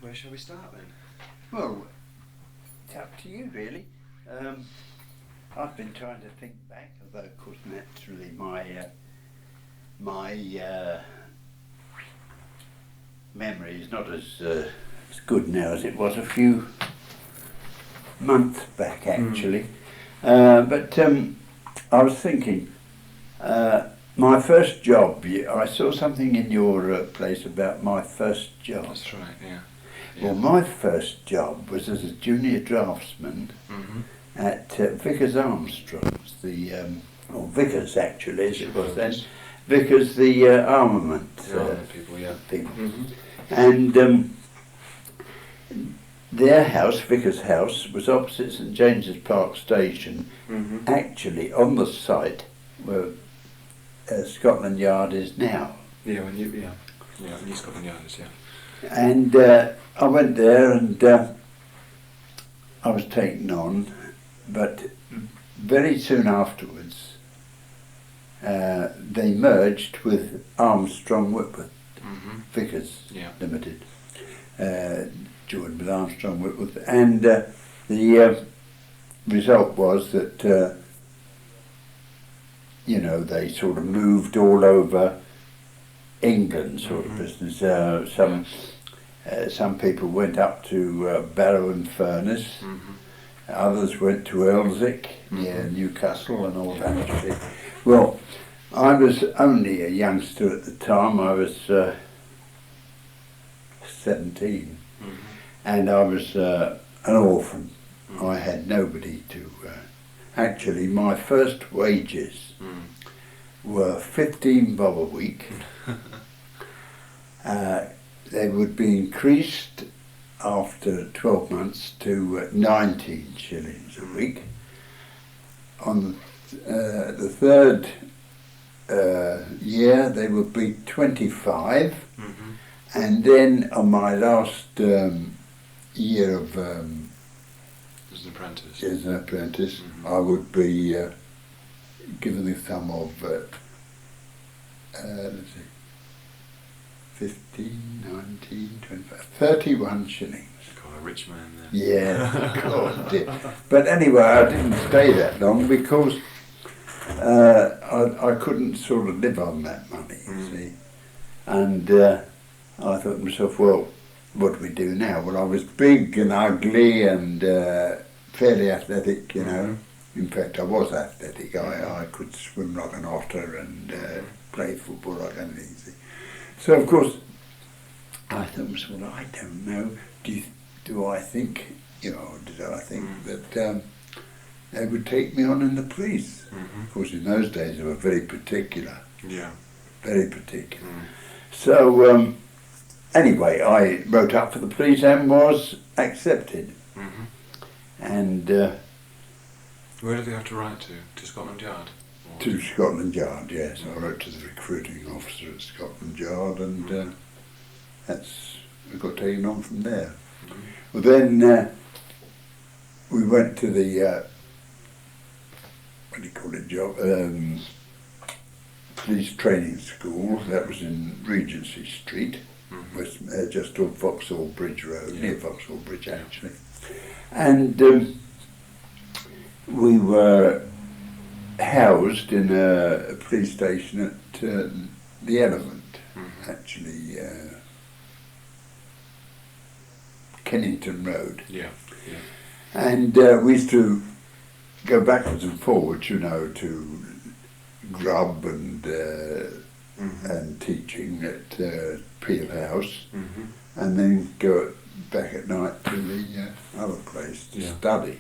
where shall we start then? Well, it's up to you really. I've been trying to think back, although of course naturally my memory is not as good now as it was a few months back actually. But I was thinking, my first job, I saw something in your place about my first job. That's right, yeah. Well, my first job was as a junior draftsman at Vickers Armstrong's, or Vickers actually, as it was then, Vickers the armament people, yeah. And their house, Vickers' house, was opposite St James's Park Station, actually on the site where Scotland Yard is now. Yeah, New Scotland Yard is, yeah. And I went there and I was taken on, but very soon afterwards they merged with Armstrong Whitworth, Vickers Limited, joined with Armstrong Whitworth, and the result was that they sort of moved all over England, sort of business. Some people went up to Barrow and Furness, others went to Elsick near Newcastle and all that. Well, I was only a youngster at the time. I was 17, and I was an orphan. I had nobody to. Actually, my first wages were 15 bob a week. They would be increased after 12 months to 19 shillings a week. On the third year they would be 25, and then on my last year of as an apprentice, I would be given the sum of let's see, 15, 19, 25, 31 shillings. God, a rich man then. Yeah, God dear. But anyway, I didn't stay that long because I couldn't sort of live on that money, you see. And I thought to myself, well, what do we do now? Well, I was big and ugly and fairly athletic, you know. In fact, I was athletic. I could swim like an otter and play football like anything. So of course, I thought, well, I don't know. Did I think that they would take me on in the police? Of course, in those days they were very particular. Yeah. Very particular. So anyway, I wrote up for the police and was accepted. And where did they have to write to? To Scotland Yard? To Scotland Yard, yes. I wrote to the recruiting officer at Scotland Yard, and we got taken on from there. Well, then we went to the police training school. That was in Regency Street, just off Vauxhall Bridge Road, near Vauxhall Bridge actually. And we were housed in a police station at the Elephant, actually, Kennington Road. Yeah. And we used to go backwards and forwards, to grub and teaching at Peel House, and then go back at night to the other place to study.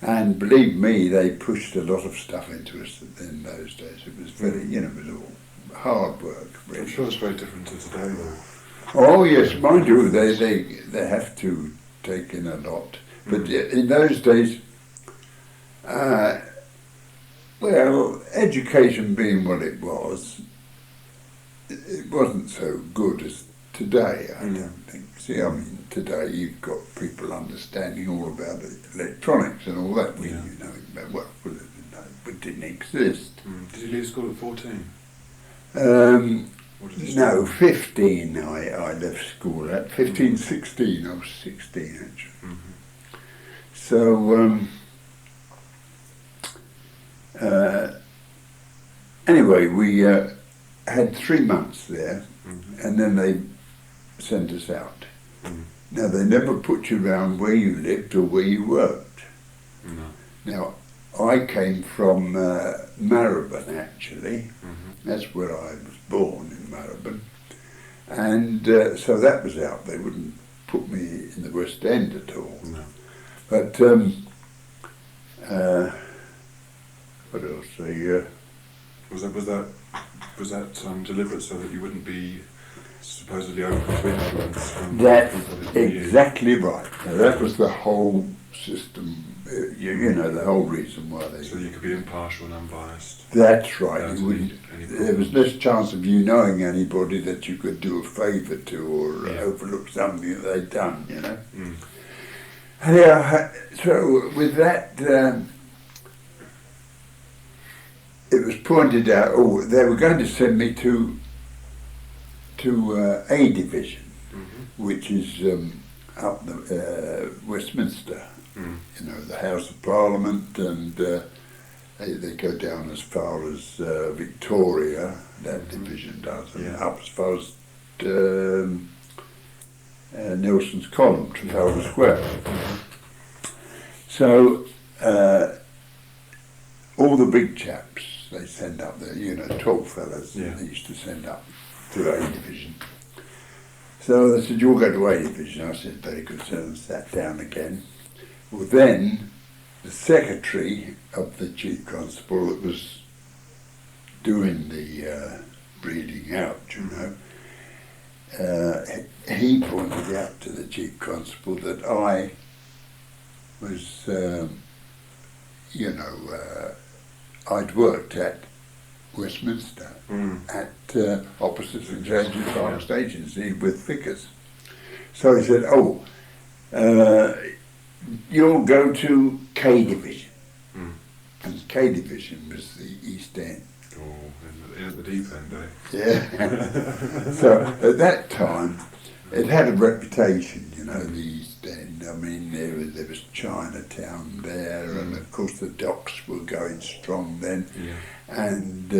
And believe me, they pushed a lot of stuff into us in those days. It was very, it was all hard work. Really. I'm sure it's very different to today, though. Oh yes, mind you, they have to take in a lot. But in those days, well, education being what it wasn't so good as today, I don't think. See, I mean, today you've got people understanding all about electronics and all that. It didn't exist. Did you leave school at 14? Or did you No, start? 15 I left school at. 15, 16, I was 16 actually. Mm-hmm. So, anyway, we had 3 months there, Mm-hmm. and then they sent us out. Mm. Now, they never put you around where you lived or where you worked. No. Now, I came from Marylebone, actually. Mm-hmm. That's where I was born, in Marylebone. And so that was out. They wouldn't put me in the West End at all. No. But what else? Was that deliberate so that you wouldn't be supposedly open to influence from That's people that you knew? exactly right. Now, that was the whole system. You know, the whole reason why they. So you could be impartial and unbiased. That's right. Without You wouldn't. any There was problems. less chance of you knowing anybody that you could do a favour to or Yeah. overlook something that they'd done. You know. Mm. Yeah. So with that. It was pointed out, they were going to send me to A Division, Mm-hmm. which is up the Westminster, Mm. you know, the House of Parliament, and they go down as far as Victoria, that division does, and Yeah. up as far as Nelson's Column, Trafalgar Square. So all the big chaps they send up there, you know, 12 fellas Yeah. they used to send up to A Division. So they said, you'll go to A Division. I said, very good, so I sat down again. Well, then the secretary of the chief constable that was doing the reading out, you know, he pointed out to the chief constable that I was, you know, I'd worked at Westminster at opposite St James's Forest Agency with Vickers. So he said, you'll go to K Division. Mm. And K Division was the East End. Oh, in the deep end, eh? Yeah. So at that time, it had a reputation, you know, the East End. I mean, there was Chinatown there, and of course the docks were going strong then. Yeah. And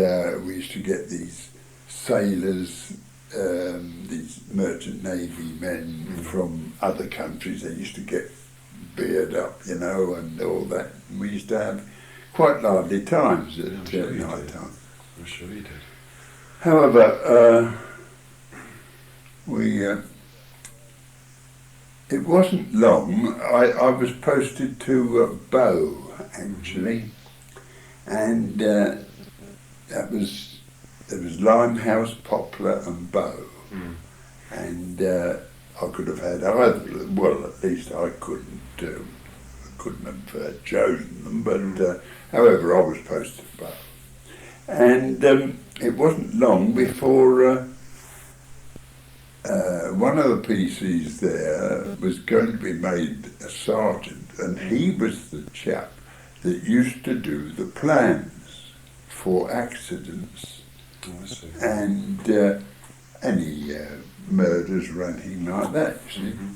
we used to get these sailors, these merchant navy men from other countries. They used to get beard up, you know, and all that. And we used to have quite lively times at night time. I'm sure you did. However, it wasn't long. I was posted to Bow, actually, and there was Limehouse, Poplar and Bow, and I could have had either. Well, at least I couldn't have chosen them, but however, I was posted to Bow, and it wasn't long before. One of the PCs there was going to be made a sergeant, and he was the chap that used to do the plans for accidents Oh, I see. and any murders or anything like that, you see. Mhm.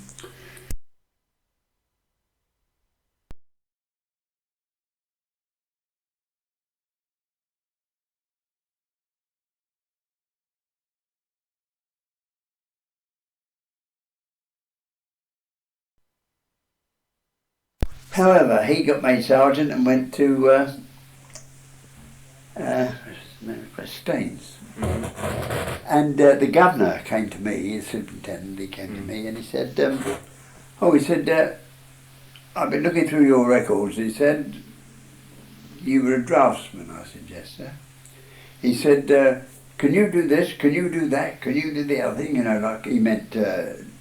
However, he got made sergeant and went to Staines. And the governor came to me, the superintendent, he came to me and he said, I've been looking through your records. He said, you were a draftsman. I said, yes, sir. He said, can you do this? Can you do that? Can you do the other thing? You know, like he meant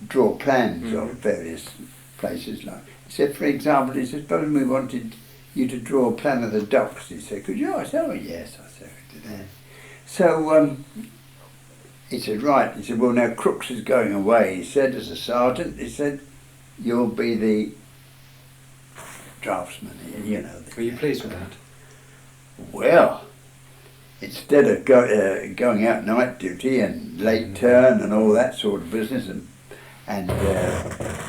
draw plans of various places. Like he said, for example, he said, suppose we wanted you to draw a plan of the docks. He said, could you? I said, oh yes. I said, I could do that. So he said, right. He said, well, now Crooks is going away. He said, as a sergeant, he said, you'll be the draftsman. You know. Were you pleased with that? Well, instead of going out night duty and late turn and all that sort of business and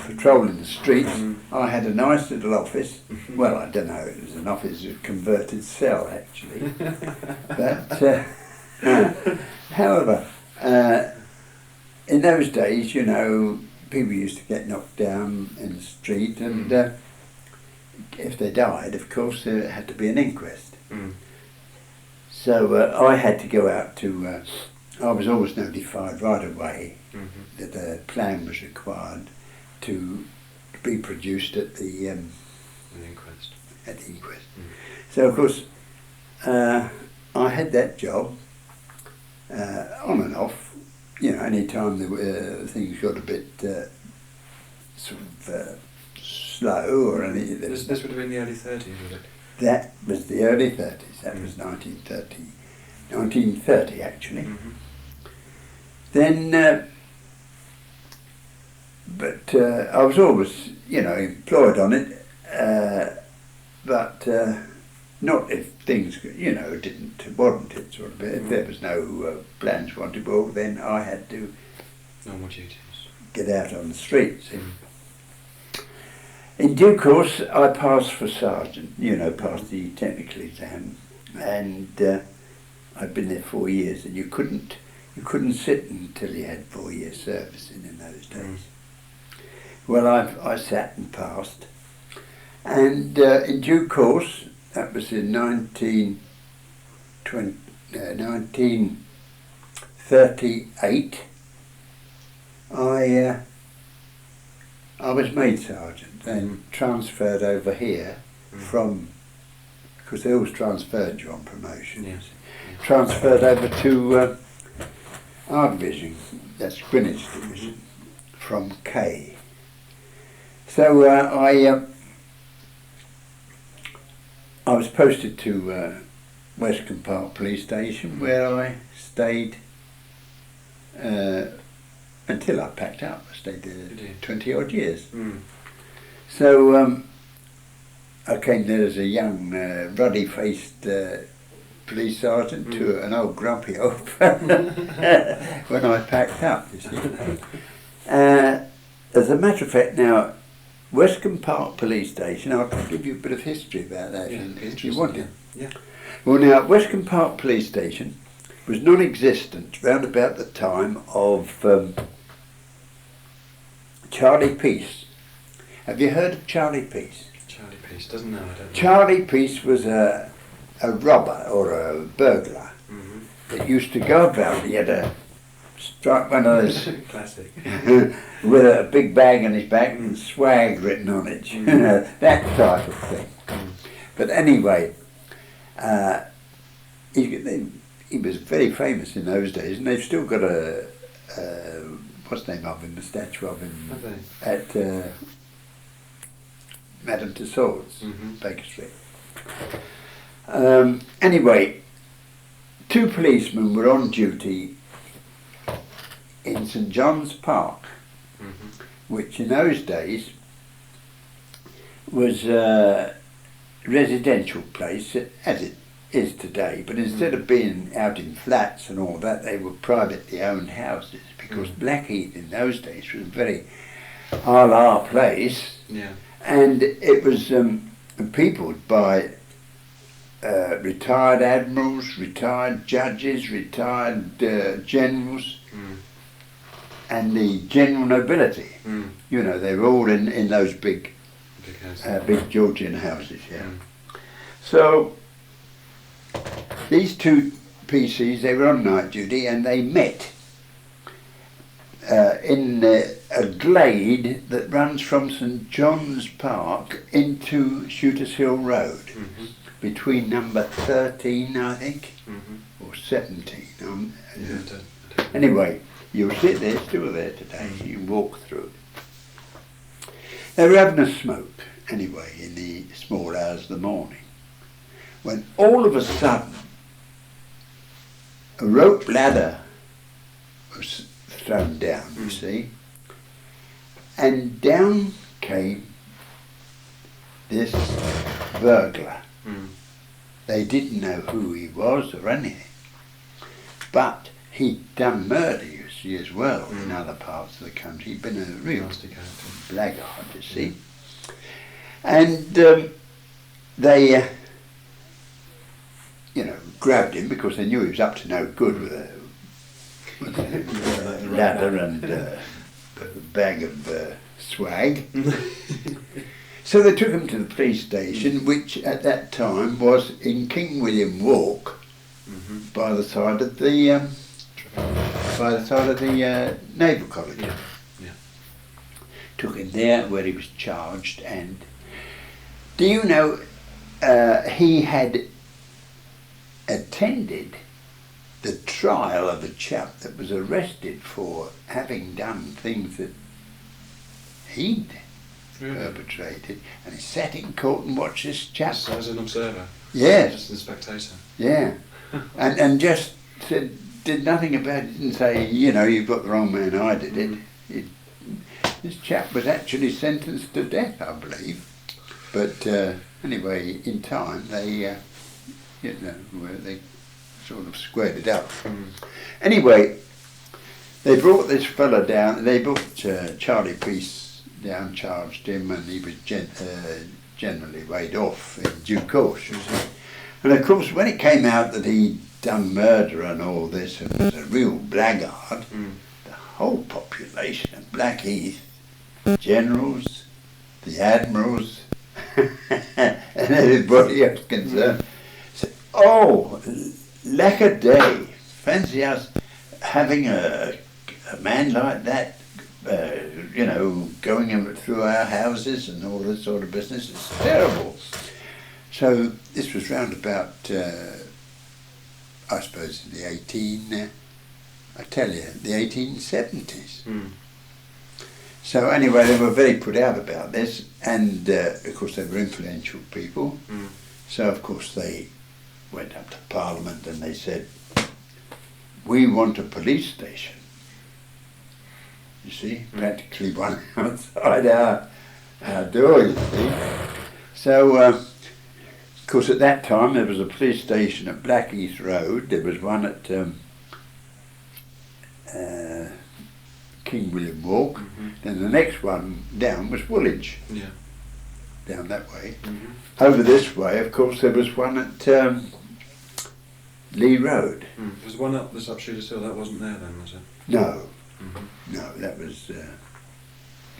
patrolling the streets, I had a nice little office. Well, I don't know, it was an office, a converted cell actually. But however, in those days, you know, people used to get knocked down in the street, and if they died, of course, there had to be an inquest. So I had to go out to, I was always notified right away that a plan was required to be produced at the inquest. At the inquest. So of course, I had that job on and off. You know, any time things got a bit sort of slow or anything. This would have been the early 30s, was it? That was the early 30s. That was 1930. 1930 actually. Then, but I was always, you know, employed on it, but not if things, you know, didn't warrant it sort of. If there was no plans wanted, well, then I had to Normal duties. get out on the streets. In due course, I passed for sergeant, you know, passed the technical exam, and I'd been there 4 years, and you couldn't sit until you had 4 years service in those days. Well, I sat and passed, and in due course, that was in 1938, I was made sergeant and transferred over here from, because they always transferred you on promotion. Yes. Transferred over to our division, that's Greenwich division, from K. So I was posted to Westcombe Park Police Station, where I stayed until I packed up. I stayed there 20 odd years. So I came there as a young, ruddy-faced police sergeant to an old grumpy old when I packed up, you see. As a matter of fact, now, Westcombe Park Police Station, I can give you a bit of history about that if you want it. Yeah. Well, now, Westcombe Park Police Station was non-existent round about the time of Charlie Peace. Have you heard of Charlie Peace? Charlie Peace, doesn't know, I don't know. Charlie Peace was a robber or a burglar that used to go about. He had a strike one of those classic with a big bag on his back and swag written on it, you know, that type of thing. But anyway, he was very famous in those days, and they've still got a what's the name of him, a statue of him at Madame Tussauds, Baker Street. Anyway, two policemen were on duty in St John's Park, which in those days was a residential place, as it is today, but instead of being out in flats and all that, they were privately owned houses, because Blackheath in those days was a very a la place, and it was peopled by retired admirals, retired judges, retired generals, and the general nobility. You know, they were all in those big Georgian houses, So these two PCs, they were on night duty, and they met in a glade that runs from St John's Park into Shooters Hill Road, between number 13, I think, or 17. Anyway, you'll sit there, still there today, you walk through it. They were having a smoke, anyway, in the small hours of the morning, when all of a sudden a rope ladder was thrown down, you see, and down came this burglar. They didn't know who he was or anything. but he'd done murder, you see, as well in other parts of the country. He'd been a real Nasty character. blackguard, you see. And they, grabbed him because they knew he was up to no good with a ladder and a bag of swag. So they took him to the police station, which at that time was in King William Walk, by the side of the Naval College. Yeah. Took him there where he was charged, and do you know he had attended the trial of a chap that was arrested for having done things that he'd perpetrated, and he sat in court and watched this chap. So as an observer? Yes. Just a spectator? Yeah. and just said, did nothing about it, didn't say, you've got the wrong man, I did it. This chap was actually sentenced to death, I believe. But anyway, in time, they sort of squared it up. Anyway, they brought this fella down, they brought Charlie Peace down, charged him, and he was generally weighed off in due course. And of course, when it came out that he'd done murder and all this, and was a real blackguard, the whole population of Blackheath, generals, the admirals, and everybody else concerned, said, "Oh, lack a day! Fancy us having a man like that, going through our houses and all this sort of business. It's terrible." So this was round about, I suppose, in the 1870s. So anyway, they were very put out about this, and of course they were influential people. So of course they went up to Parliament and they said, "We want a police station." You see, practically one outside our door, you see. So, of course, at that time there was a police station at Blackheath Road. There was one at King William Walk. Then the next one down was Woolwich. Yeah. Down that way. Over this way, of course, there was one at Lee Road. There's one up this up Shooters Hill. That wasn't there then, was it? No. No, that was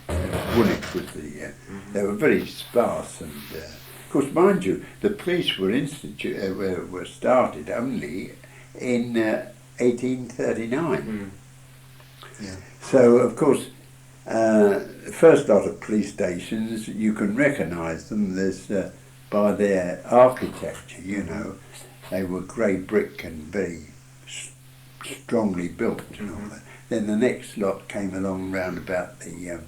Woolwich was the. They were very sparse, and of course, mind you, the police were started only in 1839. Yeah. So of course, the first lot of police stations, you can recognise them. There's by their architecture, they were grey brick and very strongly built and all that. Then the next lot came along round about the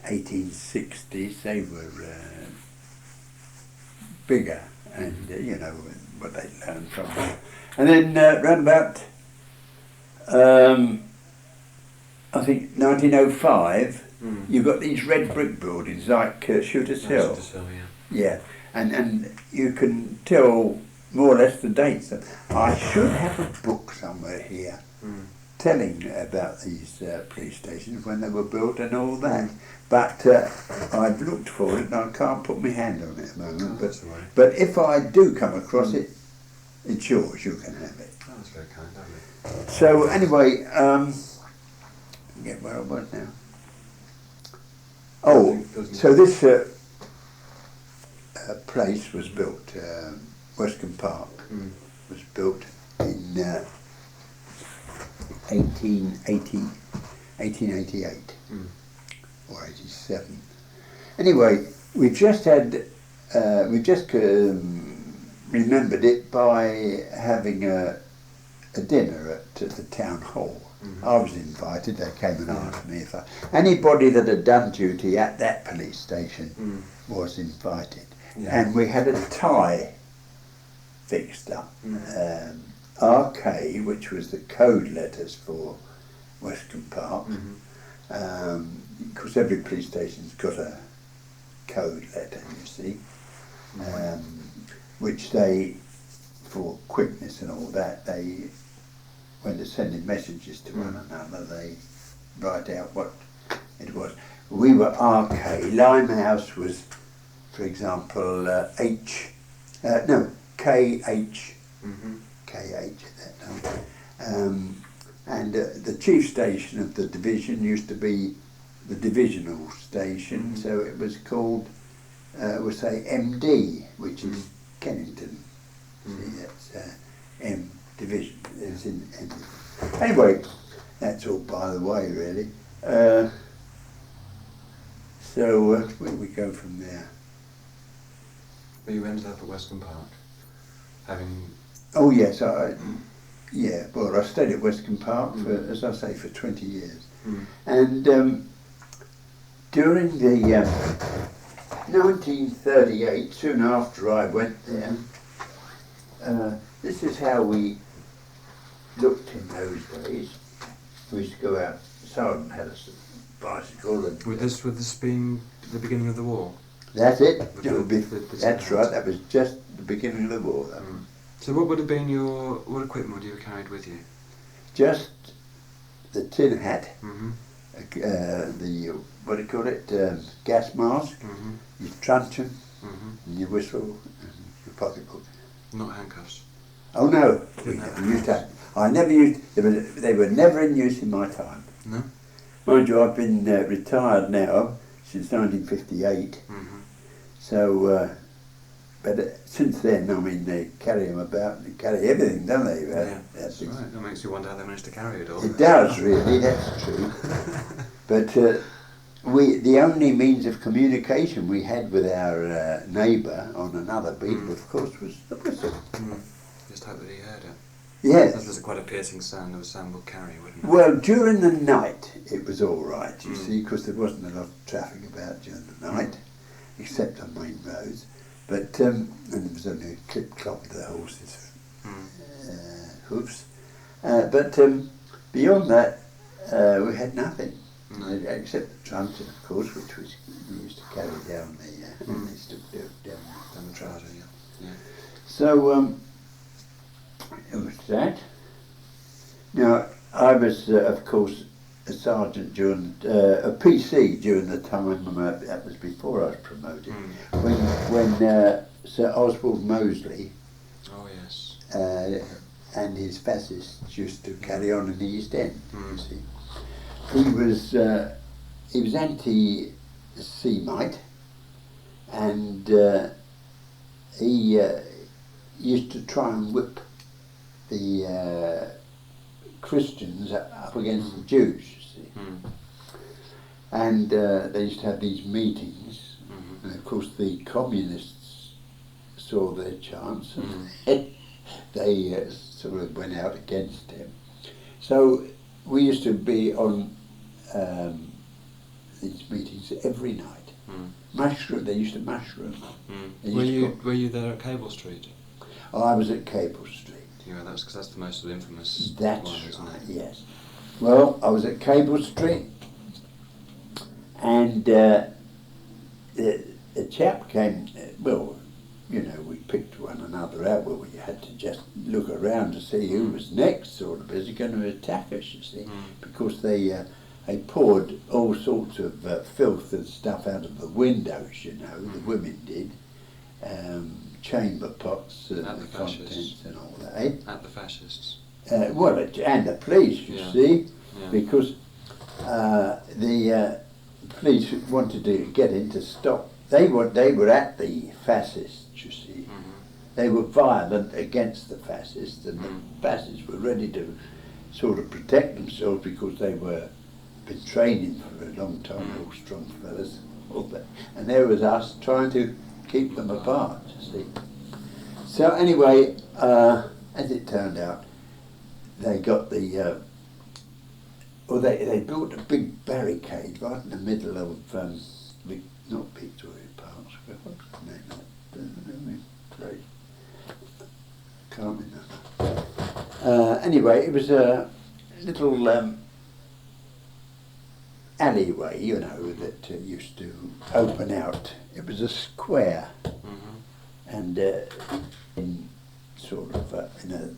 1860s. They were bigger, and what they learned from them. And then round about I think 1905, you've got these red brick buildings like Shooters Hill. Shooters Hill, yeah. And you can tell more or less the dates. I should have a book somewhere here telling about these police stations, when they were built and all that. But I've looked for it and I can't put my hand on it at the moment. But if I do come across it, it's yours, you can have it. Oh, that's very kind, isn't it? So anyway, forget where I was now. Oh, so this place was built, Westcombe Park was built in 1888 or 87. Anyway, we've just remembered it by having a dinner at the town hall. I was invited. They came and asked me if anybody that had done duty at that police station was invited. And we had a tie fixed up. RK, which was the code letters for Westcombe Park, because every police station's got a code letter, you see, which they, for quickness and all that, when they're sending messages to one another, they write out what it was. We were RK. Limehouse was, for example, KH. KH at that time. And the chief station of the division used to be the divisional station, so it was called, we'll say MD, which is Kennington. See, that's M division. It's in MD. Anyway, that's all by the way, really. So where do we go from there? But you ended up at Westcombe Park, having... Oh yes, well I stayed at Westcombe Park for, as I say, for 20 years. And during the 1938, soon after I went there, this is how we looked in those days. We used to go out, Sergeant had a bicycle. And, Would this being the beginning of the war? That's it. The That's right, that was just the beginning of the war. So what would have been what equipment would you have carried with you? Just the tin hat, the, what do you call it, gas mask, your truncheon, and your whistle, and your pocketbook. Not handcuffs? Oh no, we never used that. I never used, they were never in use in my time. No? Mind you, I've been retired now since 1958, so, but since then, I mean, they carry them about, they carry everything, don't they? Yeah, that's right. That makes you wonder how they managed to carry it all. It does, really, that's true. But the only means of communication we had with our neighbour on another beat, of course, was the whistle. Just hope that he heard it. Yes. That was quite a piercing sound of a sound would carry, wouldn't it? Well, during the night it was all right, you see, because there wasn't a lot of traffic about during the night, except on main roads. But and there was only a clip-clop of the horses' hoofs. But beyond that, we had nothing, except the truncheon, of course, which we used to carry down and they stood down the trouser. Yeah. So it was that. Now I was, of course, a sergeant during a PC during the time that was before I was promoted. When Sir Oswald Mosley, and his fascists used to carry on in the East End. You see, he was anti-Semite, and he used to try and whip the Christians up against the Jews, you see. And they used to have these meetings, and of course the communists saw their chance, and they sort of went out against him. So we used to be on these meetings every night. They used to mushroom. Were you there at Cable Street? Oh, I was at Cable Street. Yeah, that's because that's the most infamous That's one, isn't right, it? yes. Well, I was at Cable Street, and the chap came, well, you know, we picked one another out, well, we had to just look around to see who was next, sort of, is he going to attack us, you see, because they poured all sorts of filth and stuff out of the windows, you know, the women did. Chamber pots and the contents and all that. Eh? At the fascists. Well, and the police, you see, because the police wanted to get in to stop. They were at the fascists, you see. They were violent against the fascists, and the fascists were ready to sort of protect themselves because they were been training for a long time, all strong fellas, all that. And there was us trying to keep them apart, you see. So anyway, as it turned out, they got the, they built a big barricade right in the middle of, not Victoria Park, what's the name of that place? Can't remember. Anyway, it was a little alleyway, you know, that used to open out. It was a square, and sort of in a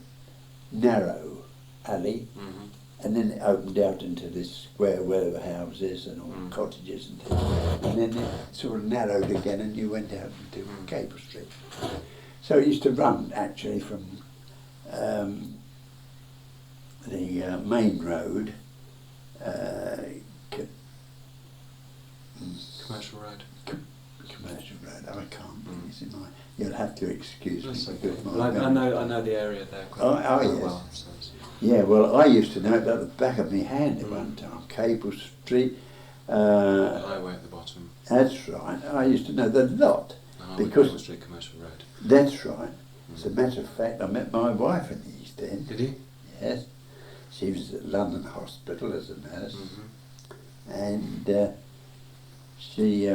narrow alley, and then it opened out into this square where there were houses and all cottages and things, and then it sort of narrowed again and you went out into Cable Street. So it used to run actually from the main road, Commercial road. Commercial road. I can't. It's in my. You'll have to excuse me. That's because okay. my I know the area there quite yes. well. So Yeah, well, I used to know it at the back of my hand at one time. Cable Street. the highway at the bottom. That's right. I used to know the lot. Because Cable Street Commercial Road. That's right. As a matter of fact, I met my wife in the East End. Did you? Yes. She was at London Hospital as a nurse. And she,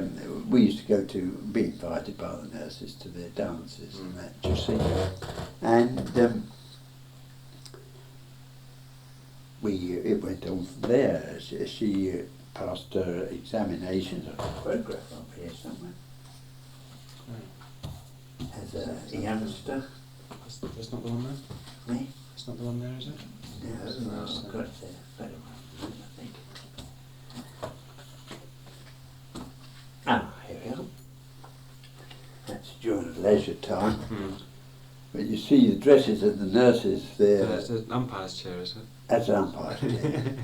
we used to go to, be invited by the nurses to their dances and that, you see. And it went on from there. She passed her examinations. I've got a photograph up here somewhere. As a youngster. That's not the one there? Me? That's not the one there, is it? No, I've got the photograph, I think. Ah, here we are. That's during leisure time. But you see the dresses of the nurses there. It's an umpire's chair, is it? That's an umpire's chair.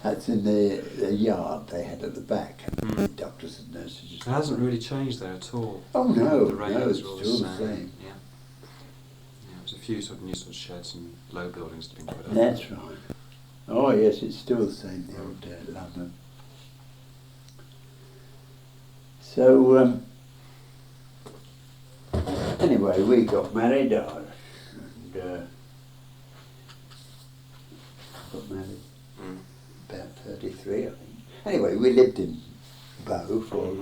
That's in the yard they had at the back. And the doctors and nurses just... It hasn't really changed there at all. Oh no, The no, railings it's are all still the same. Yeah. Yeah, there's a few sort of new sort of sheds and low buildings that have been put up. That's right. Oh yes, it's still the same, the old London. So, anyway, we got married, and got married about 33, I think. Anyway, we lived in Bow for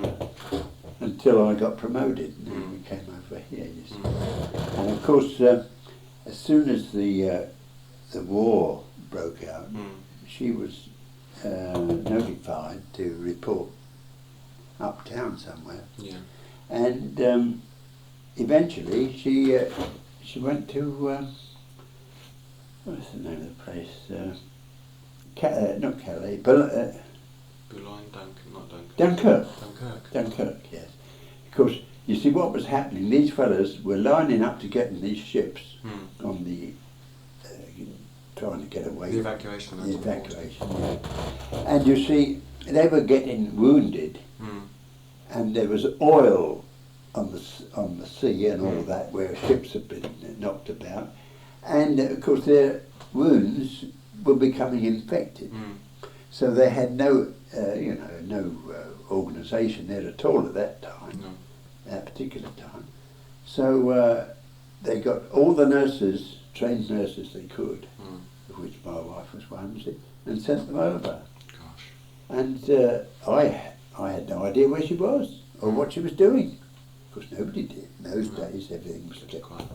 until I got promoted, and then we came over here, you see. And of course, as soon as the war broke out, she was notified to report uptown somewhere. Yeah. And eventually she went to what's the name of the place? Not Calais, but Boulogne, not Dunkirk. Dunkirk. Dunkirk. Dunkirk, yes. Because you see what was happening, these fellas were lining up to get in these ships on the trying to get away. The evacuation. The evacuation, yeah. And you see, they were getting wounded, and there was oil on the sea and all that, where ships had been knocked about, and of course their wounds were becoming infected. So they had no, no organisation there at all at that time, that particular time. So they got all the nurses, trained nurses they could, of which my wife was one, and sent them over. Gosh. And I had no idea where she was or what she was doing, because nobody did. In those days, everything was kept quiet.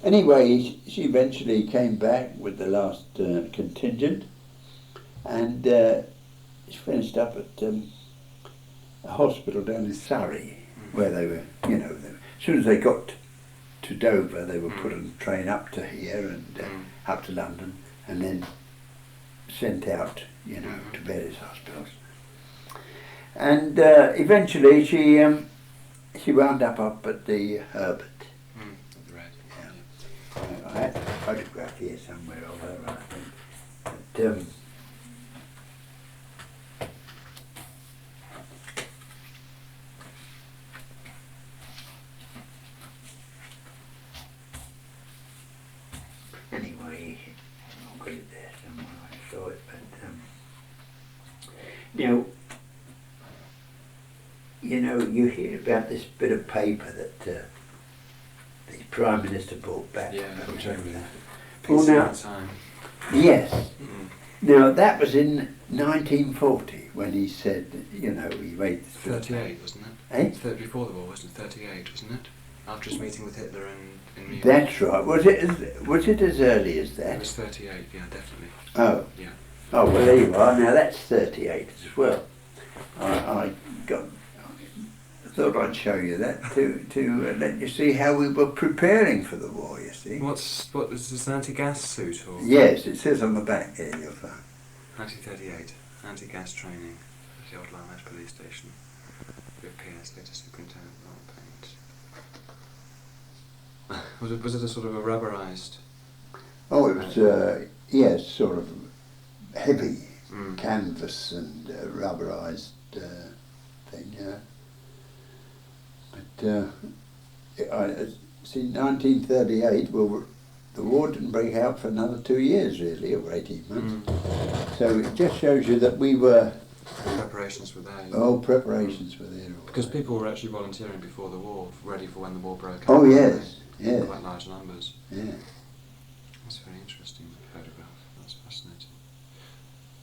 Anyway, she eventually came back with the last contingent, and she finished up at a hospital down in Surrey, where they were, as soon as they got to Dover, they were put on a train up to here and up to London, and then sent out, to various hospitals. And eventually she wound up at the Herbert. At the Red. Yeah. I had a photograph here somewhere of her, I think. But, anyway, I'll put it there somewhere, I saw it, but you hear about this bit of paper that the Prime Minister brought back. Yeah, from Germany. Well, now, Time. yes. Now that was in 1940 when he said, he made this 38, wasn't it? Before the war, wasn't it? 38, wasn't it? After his meeting with Hitler in Munich. That's right. Was it as early as that? It was 38, yeah, definitely. Oh. Yeah. Oh, well, there you are. Now that's 38 as well. I got thought I'd show you that to let you see how we were preparing for the war. You see. What is this, an anti-gas suit or? Yes, it says on the back here. You'll find. 1938, anti-gas training at the Old Limehouse Police Station. With PS later superintendent Ron Paint. Was it a sort of a rubberized? Oh, it was yes, sort of heavy canvas and rubberized thing. Yeah. But see, 1938. Well, the war didn't break out for another 2 years, really, or 18 months. So it just shows you that we were. Preparations were there. Oh, preparations were there. Because people were actually volunteering before the war, ready for when the war broke out. Oh yes, yes. Quite large numbers. Yeah. That's very interesting photograph. That's fascinating.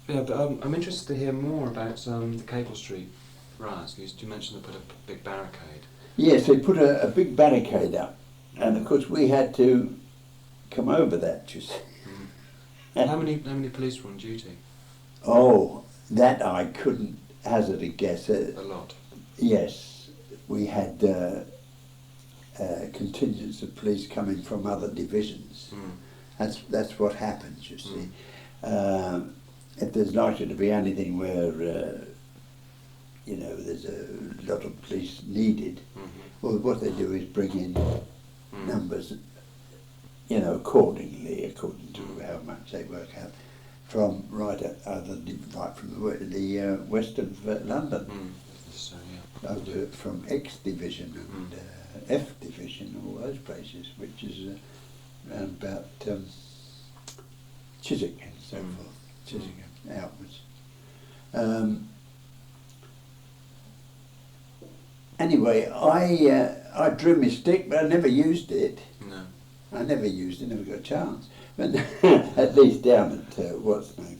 Yeah, but I'm interested to hear more about the Cable Street riots. You mentioned they put a big barricade. Yes, they put a big barricade up, and of course we had to come over that. You see. How many police were on duty? Oh, that I couldn't hazard a guess. A lot. Yes, we had contingents of police coming from other divisions. That's what happens, you see. If there's likely to be anything where there's a lot of police needed, well, what they do is bring in numbers, according to how much they work out, from right from the west of London. So, yeah. From X division and F division, all those places, which is around about Chiswick and so forth, Chiswick outwards. Anyway, I drew my stick, but I never used it. No. I never used it, never got a chance. But at least down at what's the name?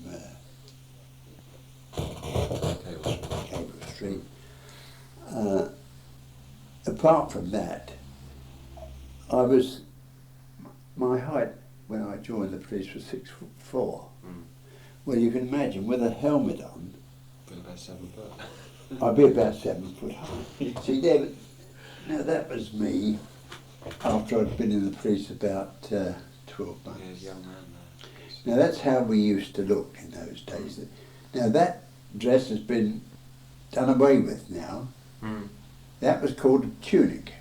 Cable Street. Apart from that, my height when I joined the police was 6'4". Well, you can imagine with a helmet on. About 7 foot. I'd be about 7 foot high. See, David, now that was me after I'd been in the police about 12 months. Yeah, young man Now that's how we used to look in those days. Now that dress has been done away with now. That was called a tunic.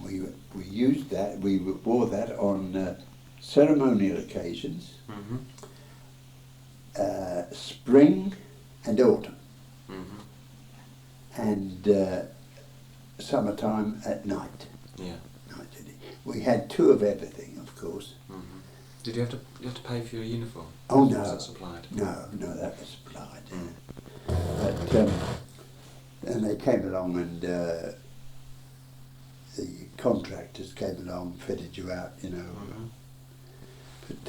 We used that, we wore that on ceremonial occasions, spring and autumn, and summertime at night. Yeah. We had 2 of everything, of course. Did you have to pay for your uniform? Oh Was no, that supplied? no, that was supplied. But and they came along and the contractors came along, fitted you out, But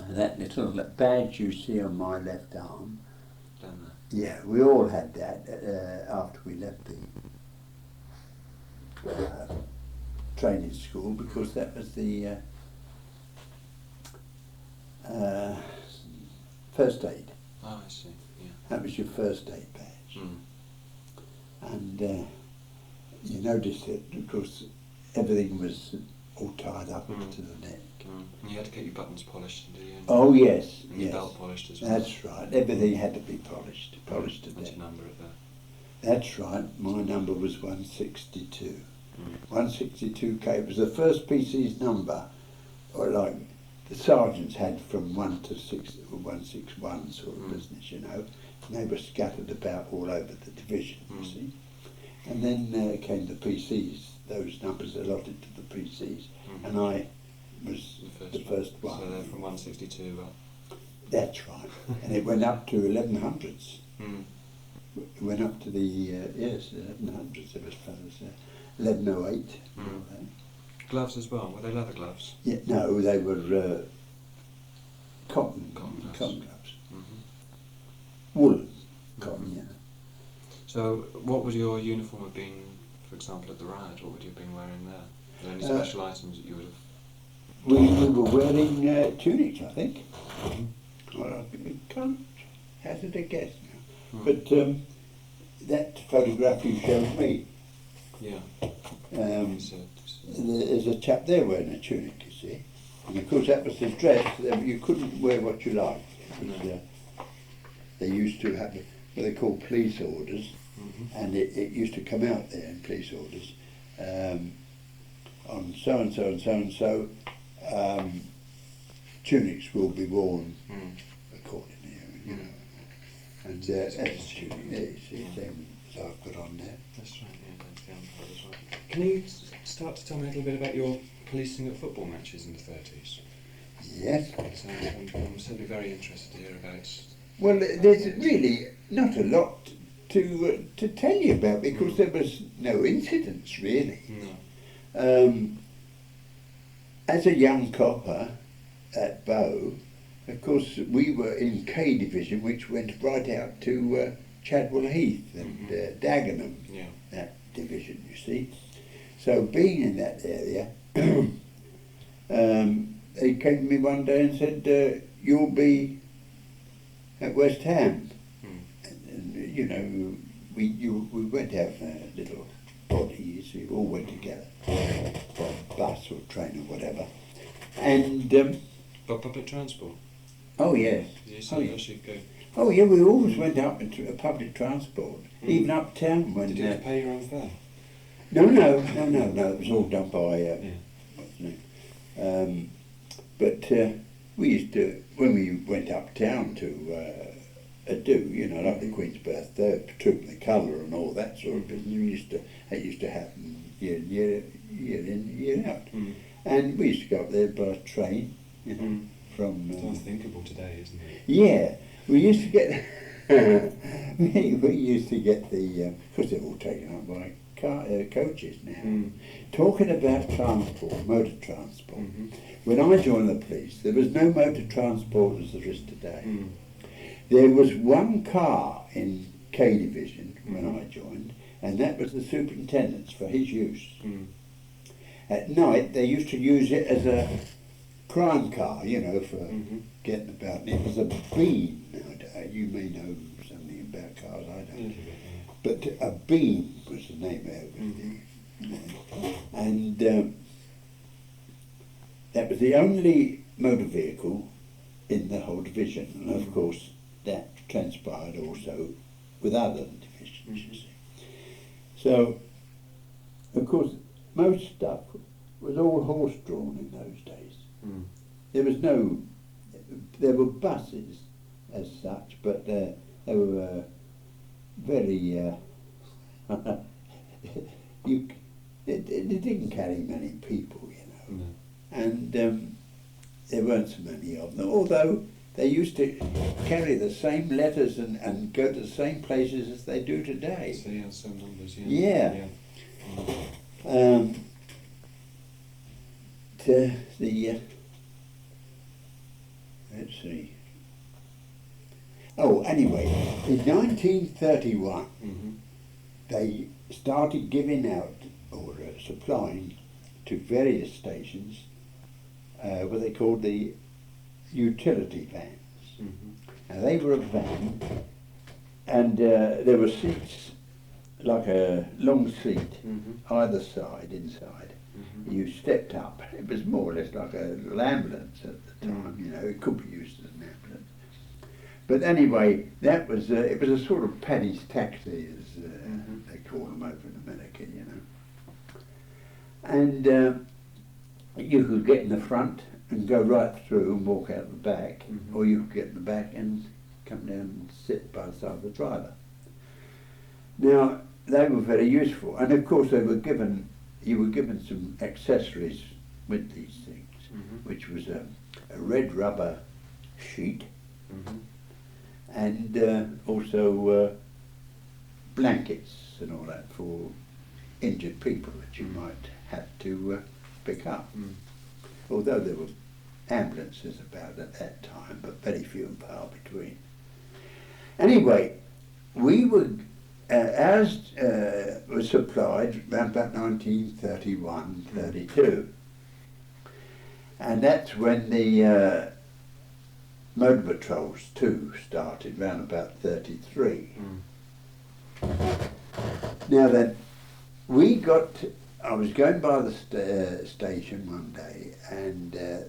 that little badge you see on my left arm, Down there. yeah, we all had that after we left the training school, because that was the first aid. Oh, I see. Yeah. That was your first aid badge. And you noticed that, of course, everything was all tied up to the neck. And you had to get your buttons polished, did you? Oh yes, And your belt polished as well. That's right. Everything had to be polished to What's death. your number at that? That's right. My number was 162. 162K. It was the first PC's number, or like the sergeants had from 1 to 6, 161 sort of business, And they were scattered about all over the division, you see. And then came the PCs. Those numbers allotted to the PCs, and I was the first one. So they're from 162 up. That's right. And it went up to 1100s. It went up to the 1100s as far as 1108. Gloves as well. Were they leather gloves? Yeah, no, they were cotton gloves. Woolen cotton, yeah. So what would your uniform have been, for example, at the riot? What would you have been wearing there? Were there any special items that you would have? We were wearing tunics, I think. Well, I can't hazard a guess now. But that photograph you showed me, Yeah. there's So, a chap there wearing a tunic, you see. And of course that was the dress, you couldn't wear what you liked. No. They used to have what they call police orders, and it used to come out there in police orders, on so and so and so and so, tunics will be worn accordingly, you know. And that's the tunic, yeah, you see, same as I've got on there. That's right, yeah, that's the umpire as well. Can you start to tell me a little bit about your policing at football matches in the 30s? Yes. So I'm certainly very interested to hear about. Well, there's really not a lot to tell you about because there was no incidents really. No. As a young copper at Bow, of course we were in K Division, which went right out to Chadwell Heath and Dagenham, Yeah. that division, you see. So being in that area, they came to me one day and said, you'll be at West Ham. And, you know, we went out in a little body, so we all went together, by bus or train or whatever. And, By public transport? oh yes. Yes, Oh, I should go. oh yeah, we always went up into public transport, even uptown when... Did you have to pay your own fare? No, it was all done by, what's the name? But we used to, when we went uptown to do, you know, like the Queen's birthday, Troop the Colour and all that sort of business, that used to happen year in, year out. And we used to go up there by train, you know, from... It's unthinkable today, isn't it? Yeah, we used to get, we used to get the, because they're all taken up by coaches now. Talking about transport, motor transport, when I joined the police, there was no motor transport as there is today. There was one car in K Division when I joined, and that was the superintendent's for his use. At night, they used to use it as a crime car, you know, for getting about. And it was a beam. Now, you may know something about cars, I don't. But a beam was the name of it. And that was the only motor vehicle in the whole division. And of course, that transpired also with other divisions, you see. So, of course, most stuff was all horse-drawn in those days. There was no, there were buses as such, but they were very, they didn't carry many people, you know. And there weren't so many of them, although they used to carry the same letters and go to the same places as they do today. So yeah, some numbers, Yeah. Let's see. Oh, anyway, in 1931, they started giving out or supplying to various stations what they called the utility vans. Now they were a van, and there were seats, like a long seat, either side, inside. You stepped up. It was more or less like a little ambulance at the time, you know, it could be used as an ambulance. But anyway, that was, it was a sort of Paddy's taxi, as they call them over in America, you know. And you could get in the front and go right through and walk out the back, or you could get in the back and come down and sit by the side of the driver. Now, they were very useful, and of course they were given, you were given some accessories with these things, which was a red rubber sheet, and also blankets and all that for injured people that you might have to pick up. Although there were ambulances about at that time, but very few and far between. Anyway, we were, ours was supplied around about 1931, 32. And that's when the motor patrols too started, round about 33. Now then, I was going by the station one day, and there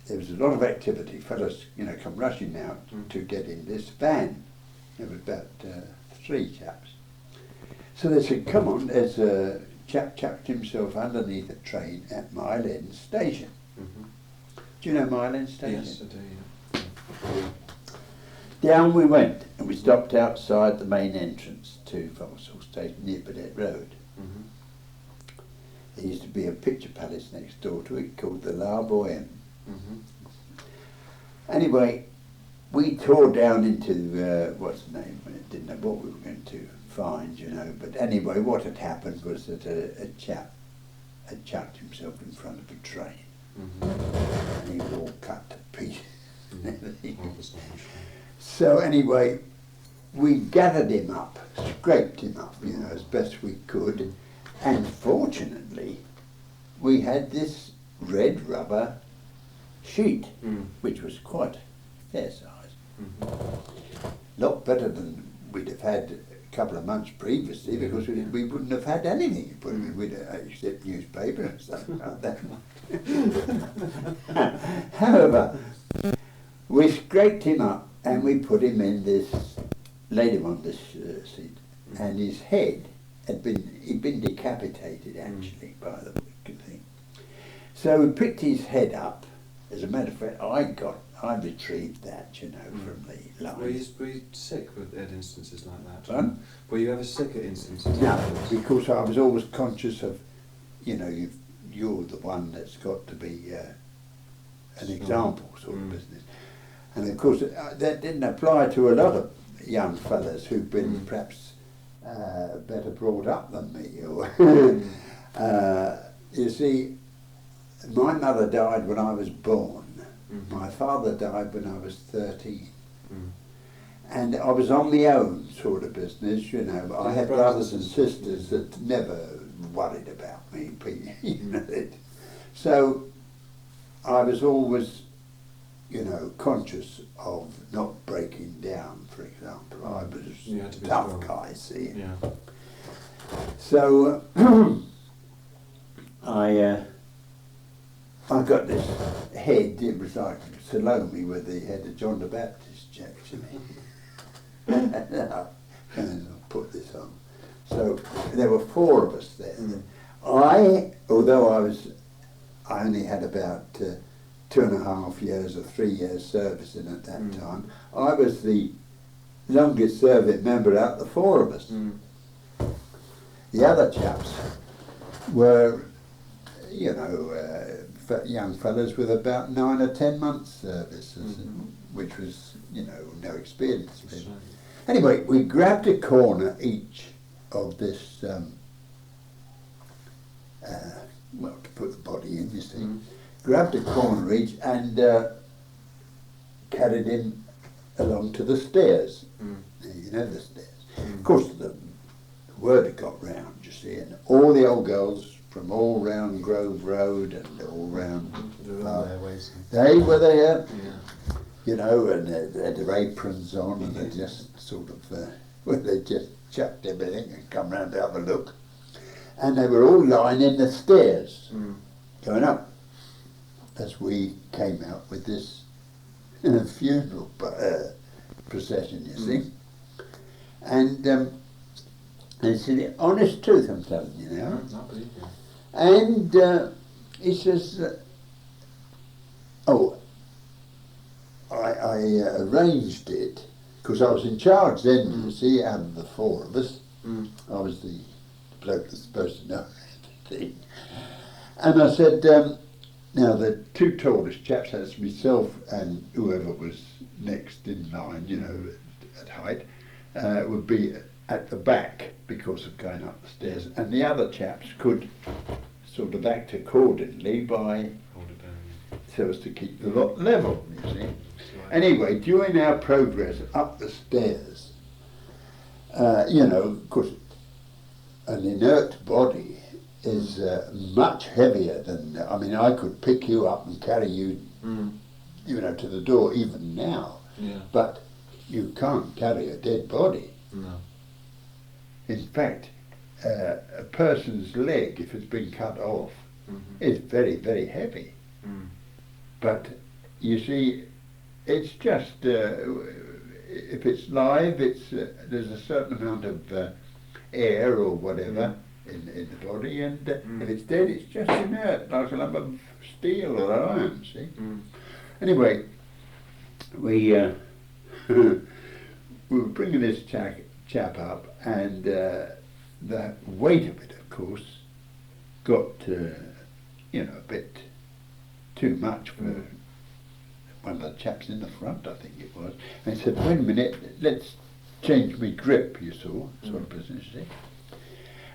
was a lot of activity. Fellas, come rushing out to get in this van. There was about 3 chaps. So they said, come on, there's a chap chucked himself underneath a train at Mile End Station. Mm-hmm. Do you know Mile End Station? Yes, I do, yeah. Down we went, and we stopped outside the main entrance to Vauxhall Station near Burdett Road. Mm-hmm. There used to be a picture palace next door to it called the La Boheme. Mm-hmm. Anyway, we tore down into, what's the name? I didn't know what we were going to find, but anyway, what had happened was that a chap had chucked himself in front of a train. Mm-hmm. And he was all cut to pieces and everything. Mm-hmm. So anyway, we gathered him up, scraped him up, as best we could, and fortunately, we had this red rubber sheet, which was quite fair size. Lot better than we'd have had a couple of months previously, because we wouldn't have had anything, we'd except newspaper and stuff like that. However, we scraped him up and we put him in this, laid him on this seat, and his head he'd been decapitated actually by the thing. So we picked his head up. As a matter of fact, I retrieved that, from the line. Were you sick at instances like that? Pardon? Were you ever sick at instances No, like that? because I was always conscious of, you're the one that's got to be an example sort of business. And of course, that didn't apply to a lot of young fellas who've been perhaps better brought up than me. Or you see, my mother died when I was born. My father died when I was 13. And I was on my own sort of business, I had brothers and sisters that never worried about me. So I was always, conscious of not breaking down, for example. I was a tough guy, see. Yeah. So I got this head, it was like Salome with the head of John the Baptist, actually. And I put this on. So there were 4 of us there. Although I only had about 2.5 years or 3 years service in at that time, I was the longest serving member out of the 4 of us. The other chaps were, young fellas with about 9 or 10 months service, which was, no experience. Anyway, we grabbed a corner each of this, to put the body in, you see. Grabbed a corner each and carried him along to the stairs. The stairs. Of course, the word had got round, you see, and all the old girls from all round Grove Road and all round, they were there, and they had their aprons on, and they just sort of, they just chucked everything and come round to have a look. And they were all lining the stairs, going up, as we came out with this funeral procession, you see. And it's the honest truth I'm telling you now. I believe you. And he says, I arranged it, because I was in charge then, you see, out of the 4 of us. I was the bloke that's supposed to know everything. And I said, now the 2 tallest chaps, that's myself and whoever was next in line, at height, would be at the back because of going up the stairs, and the other chaps could sort of act accordingly by so as to keep the lot level, you see. Anyway, during our progress up the stairs, of course, an inert body is much heavier than, I could pick you up and carry you, to the door even now, but you can't carry a dead body. No. In fact, a person's leg, if it's been cut off, is very, very heavy. But you see, it's just if it's live, there's a certain amount of air or whatever in the body, and if it's dead, it's just inert, like a lump of steel or iron. See. Anyway, we we were bringing this chap up, and the weight of it, of course, got a bit too much for one of the chaps in the front, I think it was. And he said, "Wait a minute, let's change my grip," you saw, sort of business. See?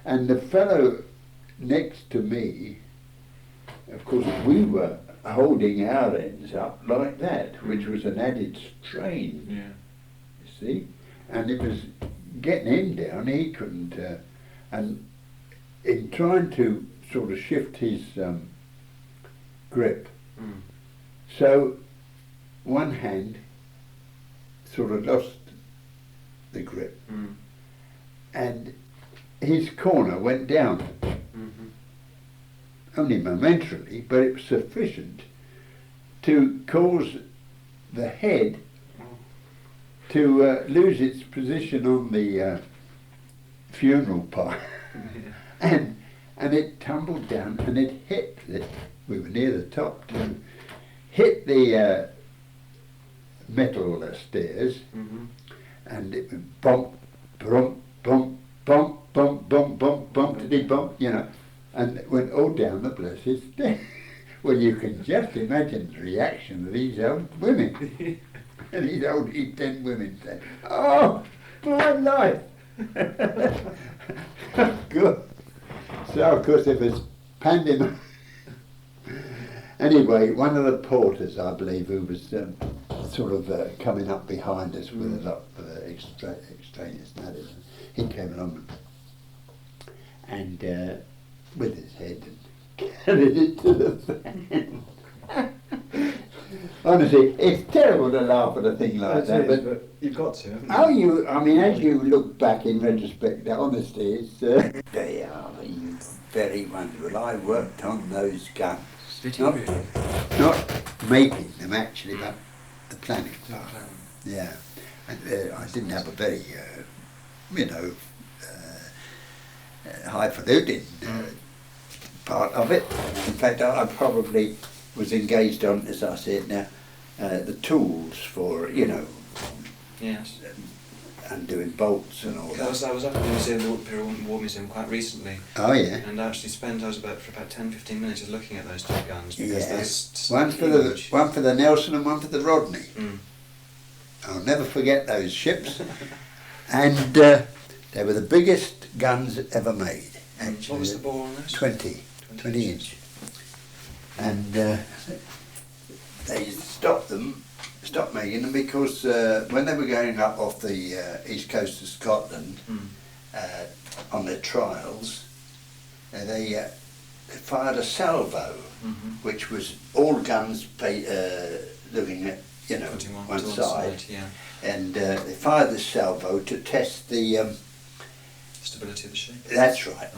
And the fellow next to me, of course, we were holding our ends up like that, which was an added strain. You see, and it was getting him down. He couldn't, and in trying to sort of shift his grip, so one hand sort of lost the grip, and his corner went down, only momentarily, but it was sufficient to cause the head to lose its position on the funeral pile, and it tumbled down, and it hit we were near the top too, hit the metal stairs, and it went bump, bump, bump, bump, bump, bump, bump, bump, bump, and it went all down the blessed stairs. Well, you can just imagine the reaction of these old women. And these old East End women said, "Oh, my life!" Good. So, of course, it was pandemonium. Anyway, one of the porters, I believe, who was sort of coming up behind us with a lot of extraneous matters, he came along and with his head and carried it to the fan. Honestly, it's terrible to laugh at a thing like that. But you've got to, haven't you? As you look back in retrospect, honestly, it's they are very wonderful. I worked on those guns. Did you really? Not making them actually, but the planning part. Yeah, and I didn't have a very, highfalutin part of it. In fact, I probably was engaged on, as I see it now, the tools for, Yes. and doing bolts and all that. I was up at the museum, the Imperial War Museum, quite recently. Oh yeah. And I actually spent, for about 10-15 minutes just looking at those two guns, because there's one for the Nelson and one for the Rodney. I'll never forget those ships. And they were the biggest guns ever made. Actually. What was the bore on those? 20 inch. And they stopped making them because when they were going up off the east coast of Scotland on their trials, they fired a salvo, which was all guns looking at one side, and they fired the salvo to test the stability of the ship. That's right.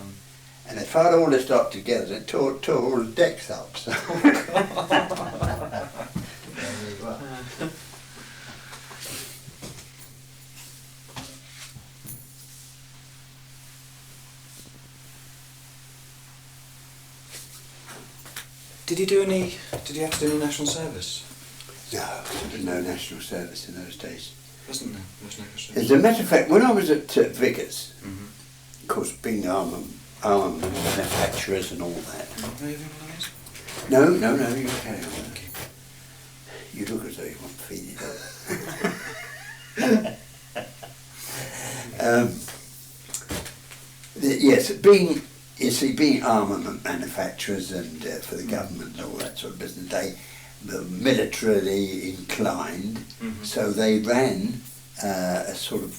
And they fired all this lot together and it tore all the decks up. So. Did you have to do any national service? No, there was no national service in those days. Wasn't there? There was no national service. As a matter of fact, when I was at Vickers, of course, being armament manufacturers and all that. No, you carry on. You look as though you want to feed it up. Yes, being armament manufacturers and for the government and all that sort of business, they were militarily inclined, so they ran a sort of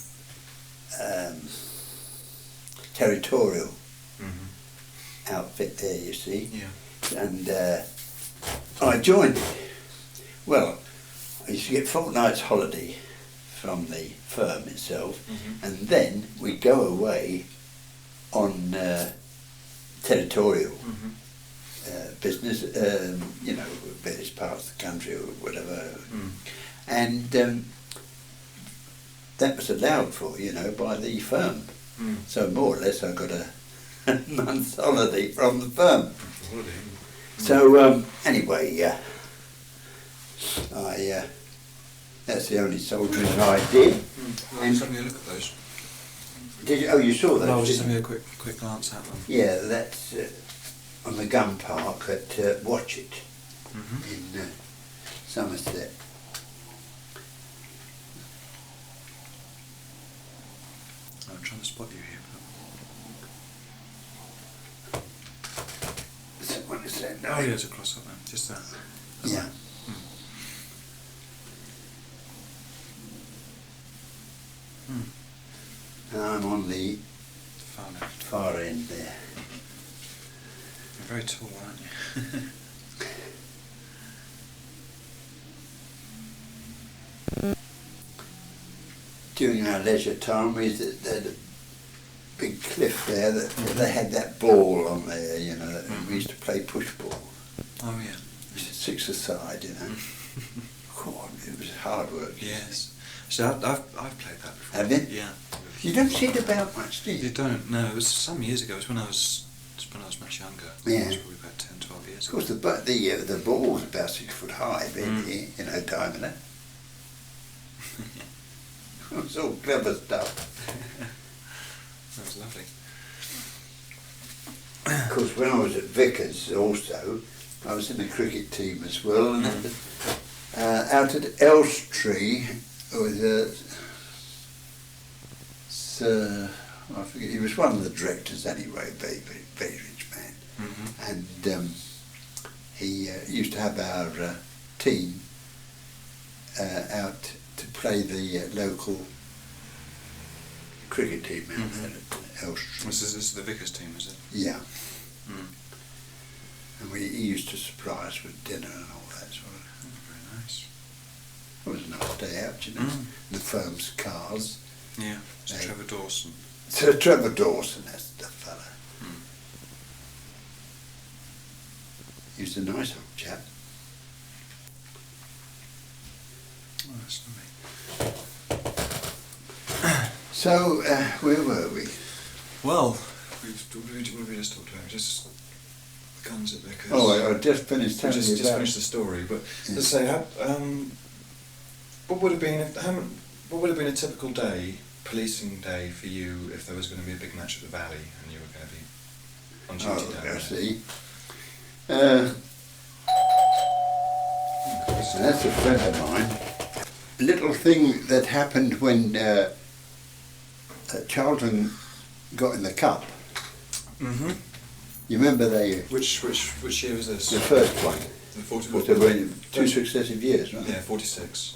territorial outfit there, you see. Yeah. And I joined it. Well, I used to get fortnight's holiday from the firm itself, and then we'd go away on territorial Mm-hmm. business, you know, various parts of the country or whatever. Mm. And that was allowed for, you know, by the firm. Mm. So more or less I got a month's holiday from the firm. Holiday. So anyway, that's the only soldiering I did. Well, just having a look at those. Did you? Oh, you saw that? No, I was just didn't having you? a quick glance at them. Yeah, that's on the gun park at Watchet Mm-hmm. in Somerset. I'm trying to spot you here. Someone said, But... Oh, yeah, it's across up there. Just that. Yeah. Hmm. And I'm on the Far left. far end there. You're very tall, aren't you? During our leisure time, we had a big cliff there that they had that ball on there, you know, that we used to play push ball. Oh, yeah. Six-a-side, you know. God, it was hard work. Yes. So I've played that before. Have you? Yeah. You don't see it about much, do You you? don't? No, it was some years ago. It was when I was much younger. Yeah. It was probably about 10, 12 years Of ago. course, the ball was about 6 foot high, really, you know, diameter. It was all clever stuff. That was lovely. Of course, when I was at Vickers also, I was in the cricket team as well, and out at Elstree was I forget, he was one of the directors anyway, very, very, very rich man. Mm-hmm. And he used to have our team out to play the local cricket team out there at Elstree. This is the Vickers team, is it? Yeah. Mm. And he used to supply us with dinner and all that sort of. Oh, very nice. It was a nice day out, you know. Mm. The firm's cars. Yeah. It's Hey. Trevor Dawson. So Trevor Dawson, that's the fella. Mm. He was a nice old chap. Oh, that's lovely. So, where were we? Well, we just talked about just guns at Vickers. Oh, I just finished We telling just you about finished the story, but Yeah. let's say, what would have been a typical day, policing day for you if there was going to be a big match at the Valley and you were going to be on duty Oh, down I there? see. Mm. That's a friend of mine. Little thing that happened when Charlton got in the cup. Mm-hmm. You remember they Which year was this? the first one? The 40, Because they were in 2 successive years, right? Yeah, 46.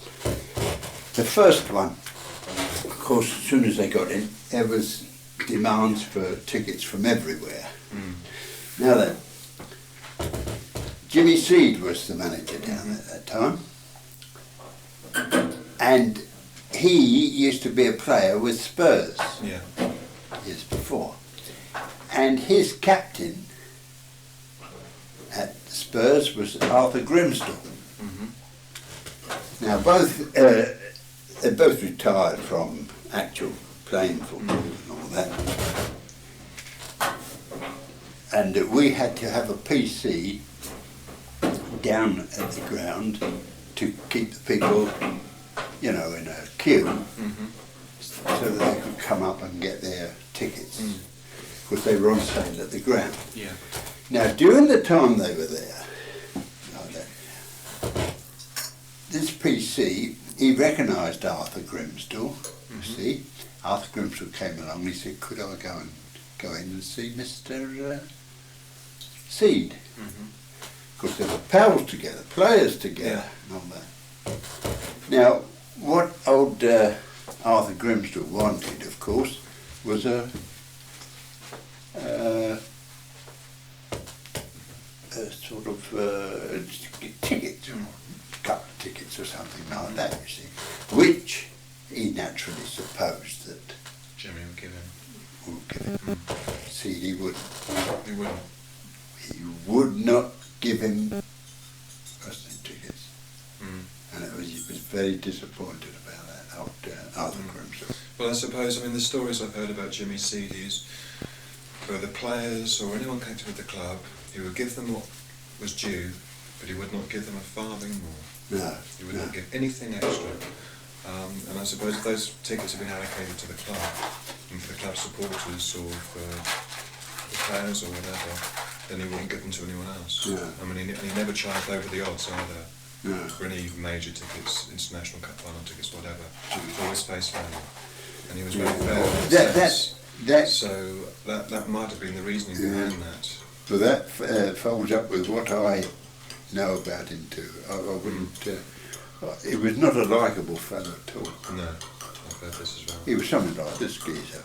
The first one, of course, as soon as they got in, there was demands for tickets from everywhere. Mm. Now then, Jimmy Seed was the manager down at that time, and he used to be a player with Spurs Yeah. years before, and his captain at Spurs was Arthur Grimsdale. Mm-hmm. Now they both retired from actual playing football and all that. And we had to have a PC down at the ground to keep the people, you know, in a queue Mm-hmm. so that they could come up and get their tickets. Mm. Because they were on sale at the ground. Yeah. Now, during the time they were there, this PC, he recognised Arthur Grimsdale, you see. Arthur Grimsdale came along and he said, could I go in and see Mr. Seed? Mm-hmm. Because they were pals together, players together, and all that. Now, what old Arthur Grimsdale wanted, of course, was a sort of ticket, a couple of tickets or something like that, you see, which he naturally supposed that Jimmy would give him. would give him. seed, he wouldn't. He wouldn't. He would not give him wrestling tickets. And he was very disappointed about that after Grimshaw. Well, I suppose, I mean, the stories I've heard about Jimmy Seedy's, where the players or anyone connected with the club, he would give them what was due, but he would not give them a farthing more. No. He would not give anything extra. And I suppose if those tickets have been allocated to the club, and for the club supporters or for the players or whatever, then he wouldn't give them to anyone else. Yeah. I mean, he never charged over the odds either. No. For any major tickets, international cup final tickets, whatever. It was always face value. And he was very fair in that sense. So that might have been the reasoning behind that. So that folds up with what I know about him too. I wouldn't. He was not a likeable fellow at all. No, I've heard this as well. He was something like this geezer.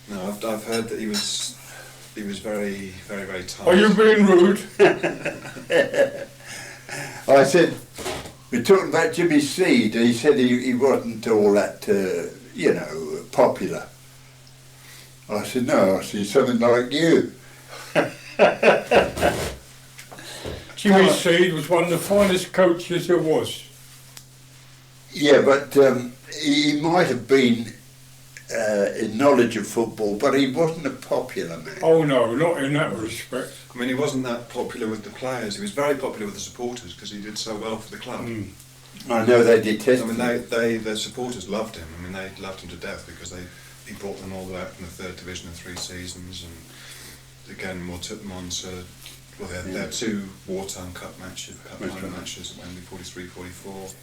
No, I've heard that he was very, very, very tight. Are you being rude? I said, we're talking about Jimmy Seed. He said he wasn't all that, popular. I said, no, I see something like you. Jimmy Seed was one of the finest coaches there was. Yeah, but he might have been in knowledge of football, but he wasn't a popular man. Oh no, not in that respect. I mean, he wasn't that popular with the players. He was very popular with the supporters because he did so well for the club. I know they detested him. I mean, the supporters loved him. I mean, they loved him to death because he brought them all the way up from the third division in 3 seasons, and again, took them on to. Well, they had 2 wartime cup final matches at Wembley, 43-44,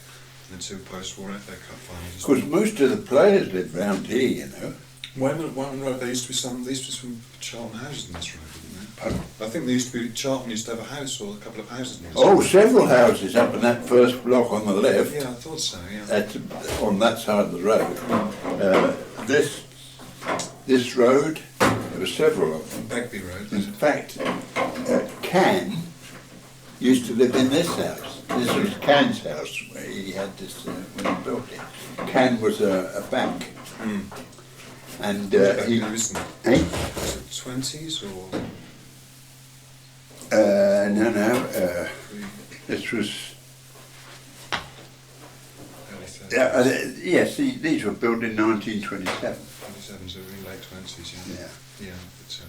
and 2 post-war FA Cup finals. Of course, most of the players lived round here, you know. One road, there used to be some Charlton houses in this road, didn't there? Pardon? I think Charlton used to have a house or a couple of houses in this Oh, road. several houses up in that first block on the left. Yeah, I thought so, yeah. That's on that side of the road. This road, there were several of them. Begbie Road. In fact, Can used to live in this house. This was Can's house where he had this when he built it. Can was a bank, and Begbie, he. isn't it? Eh? Was it 20s or? No. This was. Early 30s. Yes, these were built in 1927. 27, so in late 20s, yeah. Yeah. Yeah, but so.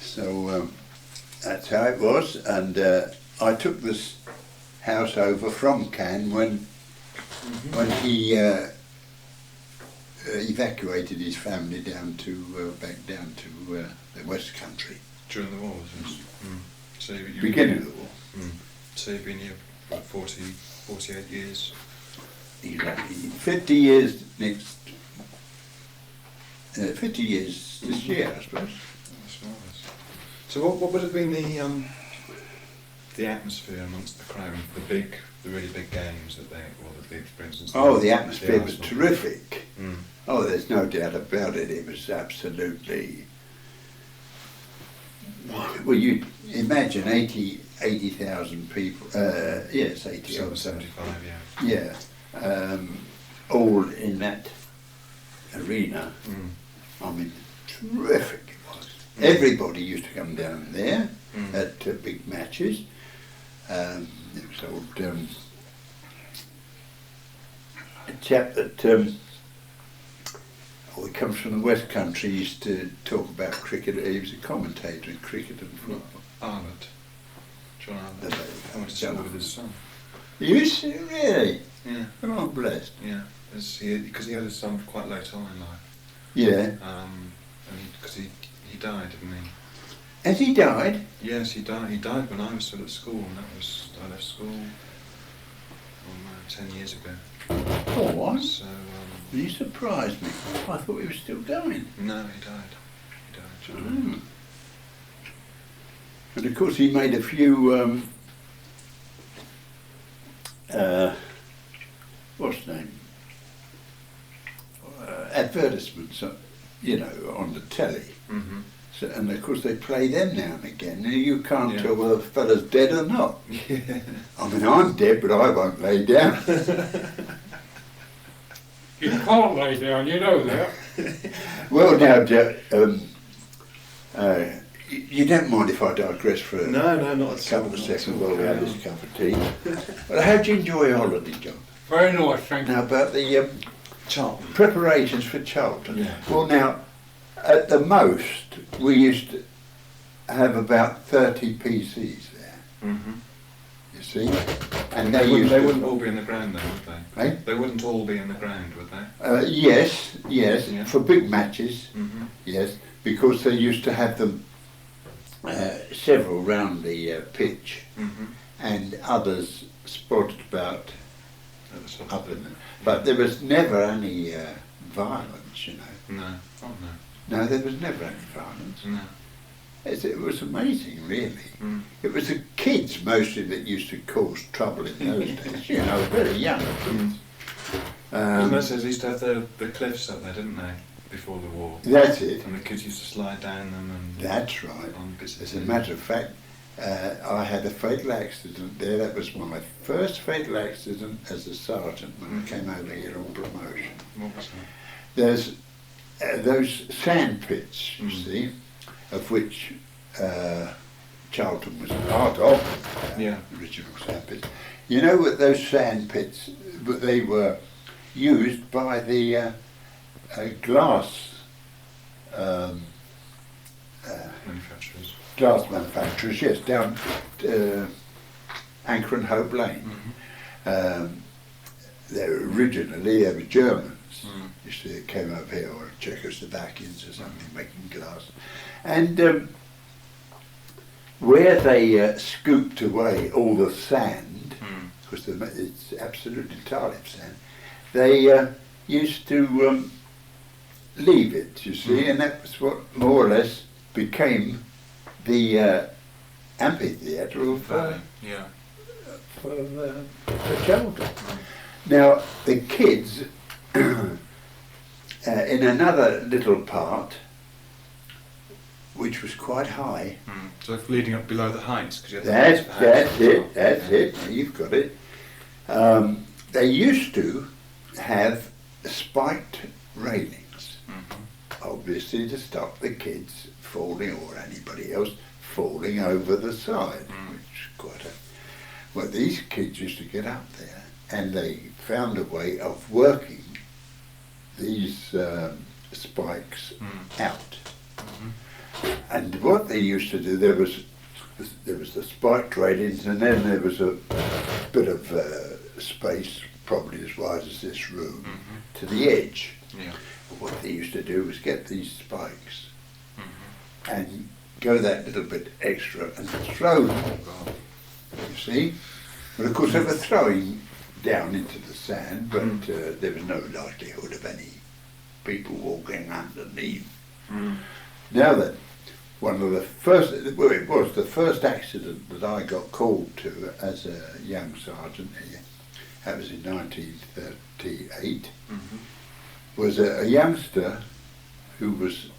So that's how it was, and I took this house over from Can when he evacuated his family back down to the West Country. During the war, was it? So you Beginning of the war. So you've been here for 48 years. Exactly. 50 years next. 50 years this year, I suppose. That's marvellous. So what would have been the atmosphere amongst the crowd, the really big games that for instance. Oh, the atmosphere was Arsenal. terrific. Oh, there's no doubt about it. It was absolutely. Well, you imagine 80,000 people. Yes, 80,000. 75, Yeah, all in that arena. I mean, terrific it was. Everybody used to come down there at big matches. There was old a chap that he comes from the West Country. He used to talk about cricket. He was a commentator in cricket and football. Arnold. John Arnold. I went to John school with his son. You used to, really? Yeah. Oh, blessed. Yeah. Because he had his son quite late on in life. Yeah. Because he died, didn't he? Has he died? Yes, he died. He died when I was still at school, and I left school 10 years ago. Oh, what? So You surprised me. I thought he was still going. no, he died. John. And of course he made a few, what's the name? Advertisements, on the telly. Mm-hmm. So, and of course they play them now and again. And you can't Yeah. tell whether the fella's dead or not. Yeah. I mean, I'm dead, but I won't lay down. You can't lay down, you know that. Well, now, you don't mind if I digress for a No, not at all. couple of not at seconds all. while we have this cup of tea? Well, how do you enjoy your holiday, John? Very nice, thank you. Now, about the Charlton. preparations for Charlton. Yeah. Well, now, at the most, we used to have about 30 PCs there, Mm-hmm. you see? And They used to- wouldn't all be in the ground though, would they? Eh? They wouldn't all be in the ground, would they? Yes, Yeah. for big matches, Mm-hmm. yes, because they used to have them several round the pitch, Mm-hmm. and others spotted about At the top up of it. in there. But there was never any violence, you know. No. Oh no. No, there was never any violence. No. It was amazing, really. Mm. It was the kids mostly that used to cause trouble in those days, you know, very young kids. They used to have the cliffs up there, didn't they, before the war? That's it. And the kids used to slide down them and That's right. on bits of As a matter of fact, I had a fatal accident there. That was my first fatal accident as a sergeant when I came over here on promotion. What was that? There's those sand pits, you Mm. see, of which Charlton was a part of, Yeah. original sand pits. You know what those sand pits, but they were used by the glass Manufacturers. glass manufacturers, yes, down Anchor and Hope Lane. Mm-hmm. Originally they were Germans. Mm. You see, they came over here, or Czechoslovakians or something, making glass. And where they scooped away all the sand, Mm. because it's absolutely entirely of sand, they used to leave it, you see, Mm. and that was what more or less became the amphitheatre of Yeah. for Charlton. Now, the kids, in another little part, which was quite high, Mm. So leading up below the heights, because you had that's the heights as well. it, now you've got it. They used to have spiked railings, Mhm. obviously to stop the kids falling, or anybody else falling over the side, Mm. which is quite a... Well, these kids used to get up there, and they found a way of working these spikes Mm. out. Mhm. And what they used to do, there was the spiked railings, and then there was a bit of space, probably as wide as this room, Mhm. to the edge. Yeah. What they used to do was get these spikes Mhm. and go that little bit extra and throw them, Oh, God. you see. But of course they were throwing down into the sand, but there was no likelihood of any people walking underneath. Mm. Now then, one of the first, well, it was the first accident that I got called to as a young sergeant here, that was in 1938, Mhm. was a youngster who was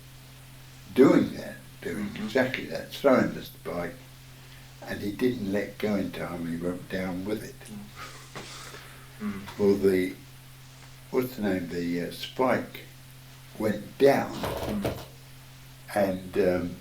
doing exactly that, throwing the spike, and he didn't let go in time, he went down with it. Mm. Well, what's the name, the spike went down Mm. and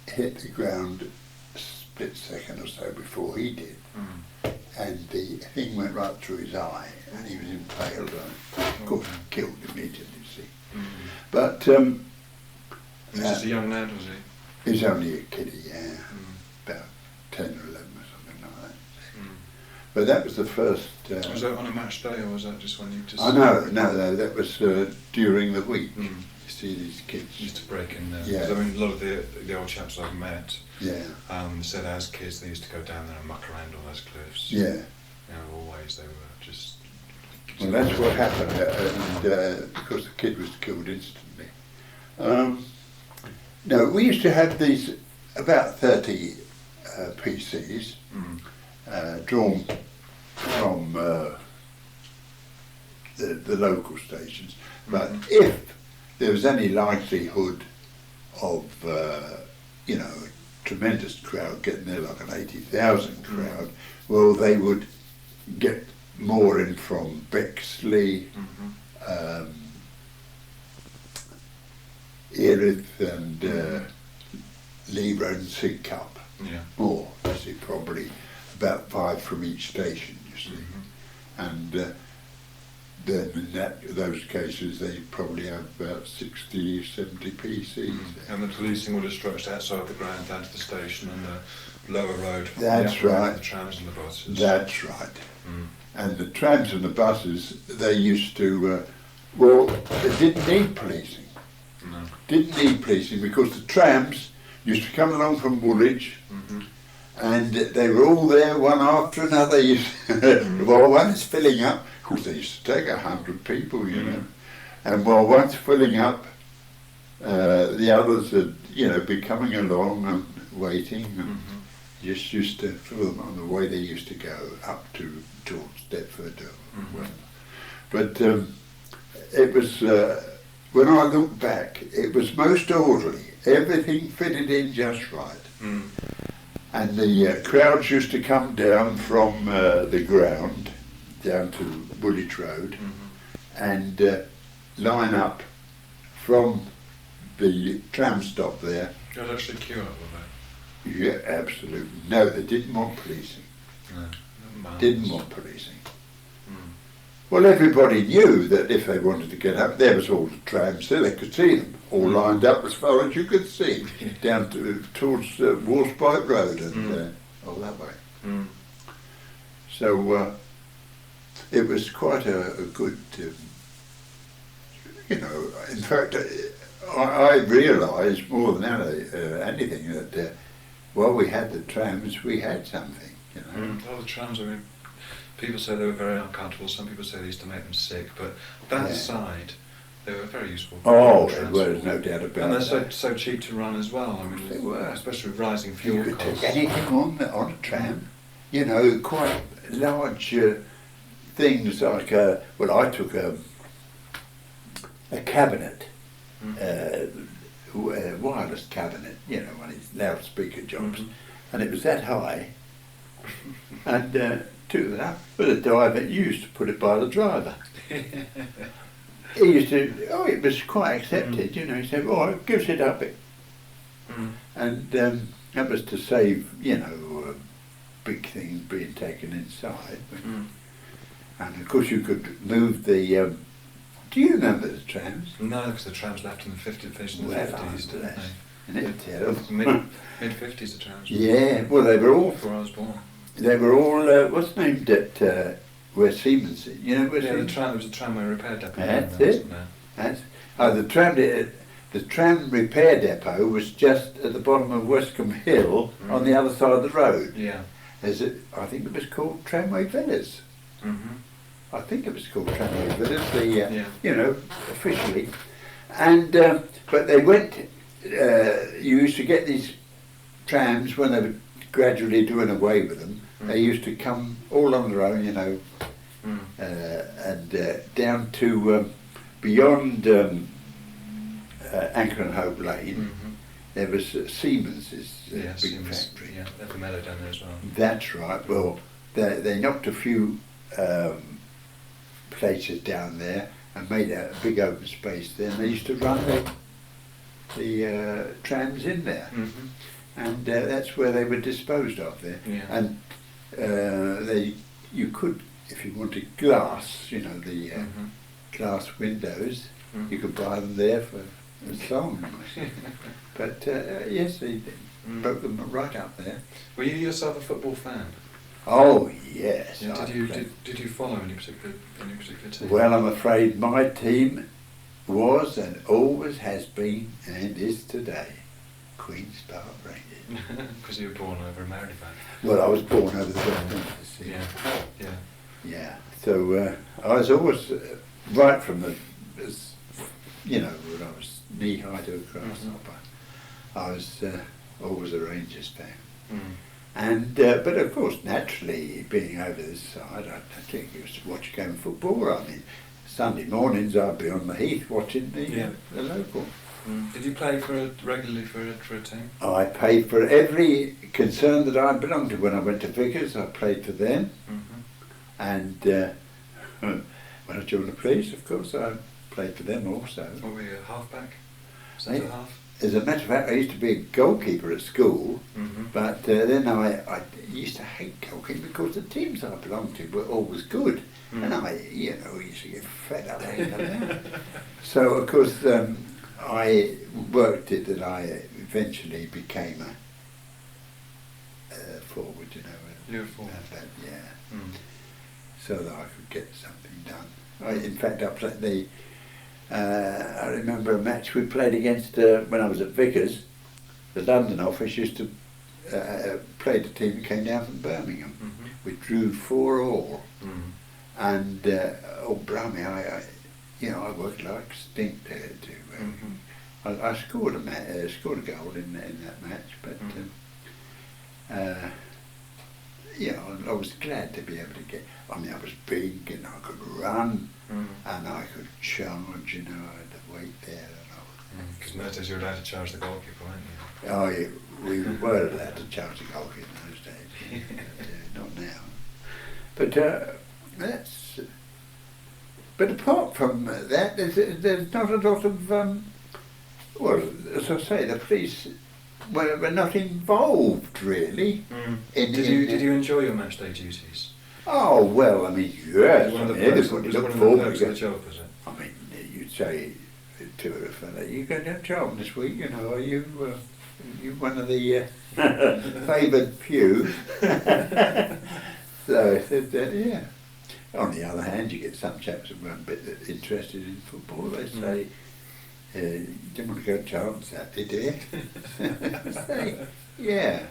hit the ground a split second or so before he did, Mm. and the thing went right through his eye, and he was impaled on it. Of course, killed immediately, you see. Mm. But He was just a young lad, was he? he's only a kiddie, yeah, Mm. about 10 or 11 or something like that. Mm. But that was the first... Was that on a match day, or was that just when you just... no, that was during the week. Mm. You see these kids. Used to break in there. Yeah. 'Cause, I mean, a lot of the old chaps I've met Yeah, said as kids they used to go down there and muck around on those cliffs. yeah. You know, always they were just... Well, that's what happened, and because the kid was killed instantly. No, we used to have these about 30 PCs Mm. drawn from the local stations. But Mhm. if there was any likelihood of, you know, a tremendous crowd getting there, like an 80,000 crowd, well, they would get mooring from Bexley, Mm-hmm. Erith and Lee Road and Sidcup. Yeah. More, you see, probably about 5 from each station, you see. Mm-hmm. And then in those cases they probably have about 60, 70 PCs. And the policing would have stretched outside the ground down to the station and the lower road. That's the upper road right. for the trams and the buses. That's right. Mm. And the trams and the buses, they used to, well, they didn't need policing. No. Didn't need policing because the trams used to come along from Woolwich, Mm-hmm. and they were all there one after another. While one's filling up, of course they used to take 100 people, you know, and while one's filling up, the others would, you know, be coming along and waiting, and just used to fill them on the way they used to go up towards Deptford or whatever. But it was, when I look back, it was most orderly. Everything fitted in just right. Mm. And the crowds used to come down from the ground down to Woolwich Road and line up from the tram stop there. You'd actually queue up, would Yeah, absolutely. No, they didn't want policing. they? No. Didn't want policing. Mm. Well, everybody knew that if they wanted to get up, there was all the trams there. They could see them all lined up as far as you could see, down towards Warspite Road and all that way. Mm. So it was quite a good, you know. In fact, I realised more than anything that while we had the trams, we had something. You know. Mm. Well, the trams, I mean, people say they were very uncomfortable, some people say they used to make them sick, but that aside, they were very useful. Oh, Transport. well, there's no doubt about And they're that. so cheap to run as well. I mean, They were. especially with rising fuel You could costs. take anything on a tram. You know, quite large things like, well, I took a cabinet, wireless cabinet, you know, one of these loudspeaker jobs, and it was that high, and took that up with a driver. He used to put it by the driver. He used to, it was quite accepted, you know. He said, oh, it gives it up. And that was to save, you know, big things being taken inside. And of course you could move the, do you remember the trams? No, because the trams left in the 50s, finished in the Well, 50s, didn't bless. they? Isn't it terrible? Mid-50s the trams. Yeah, well they were all, Before I was born. what's named at where Siemens is, you know where Yeah, Siemens? there was a tramway repair depot. That's there, it. wasn't there? That's, the tram repair depot was just at the bottom of Westcombe Hill on the other side of the road. Yeah. I think it was called Tramway Villas. Mm-hmm. I think it was called Tramway Villas, you know, officially. And but they went. You used to get these trams when they were gradually doing away with them. They used to come all on their own, you know, and down to beyond Anchor and Hope Lane. There was Siemens's big Siemens, factory. Yeah, they have a mellow down there as well. That's right. Well, they knocked a few places down there and made a big open space there. And they used to run the trams in there, and that's where they were disposed of there. Yeah. And you could, if you wanted glass, you know, the glass windows, you could buy them there for as long. But yes, they broke them right up there. Were you yourself a football fan? Oh yes. Yeah, I played. did you follow any particular team? Well, I'm afraid my team was and always has been and is today Queen's Park Rangers. Because you were born over a Meriden fan. Well, I was born over the weekend. Yeah, yeah. Yeah. So I was always right from you know, when I was knee high to a grasshopper. I was always a Rangers fan. And but of course, naturally, being over this side, I think I used to watch a game of football. I mean, Sunday mornings I'd be on the heath watching the local. Did you play regularly for a team? I played for every concern that I belonged to. When I went to Vickers, I played for them, And when I joined the police, of course, I played for them also. What were you, half-back? Centre half? As a matter of fact, I used to be a goalkeeper at school, Mm-hmm. but then I used to hate goalkeeping because the teams I belonged to were always good. Mm. And I, used to get fed up with that. So, of course, I worked it that I eventually became a forward, You were forward. yeah, Mm. so that I could get something done. In fact, I remember a match we played against, when I was at Vickers, the London office used to play the team that came down from Birmingham. Mm-hmm. We drew 4-4. Mm. And blimey, I worked like stink to Mhm. I scored scored a goal in that match, but I was glad to be able to get. I mean, I was big and I could run and I could charge. I had the weight there and all. Because nowadays you're allowed to charge the goalkeeper, aren't you? Oh, yeah, we were allowed to charge the goalkeeper in those days, but not now. But that's. But apart from that, there's not a lot of. Well, as I say, the police were not involved really. Mm. Did you enjoy your match day duties? Oh well, I mean, yes. Was it one of the Everybody perks- was it looked one of the forward perks to of the it. job, was it? I mean, you'd say to a fella, "You go down to Charlton this week, are you one of the favoured few?" So I said, "Yeah." On the other hand, you get some chaps who are a bit interested in football. They say, "You didn't want to go to Charlton Saturday, do you?" Say, "Yeah."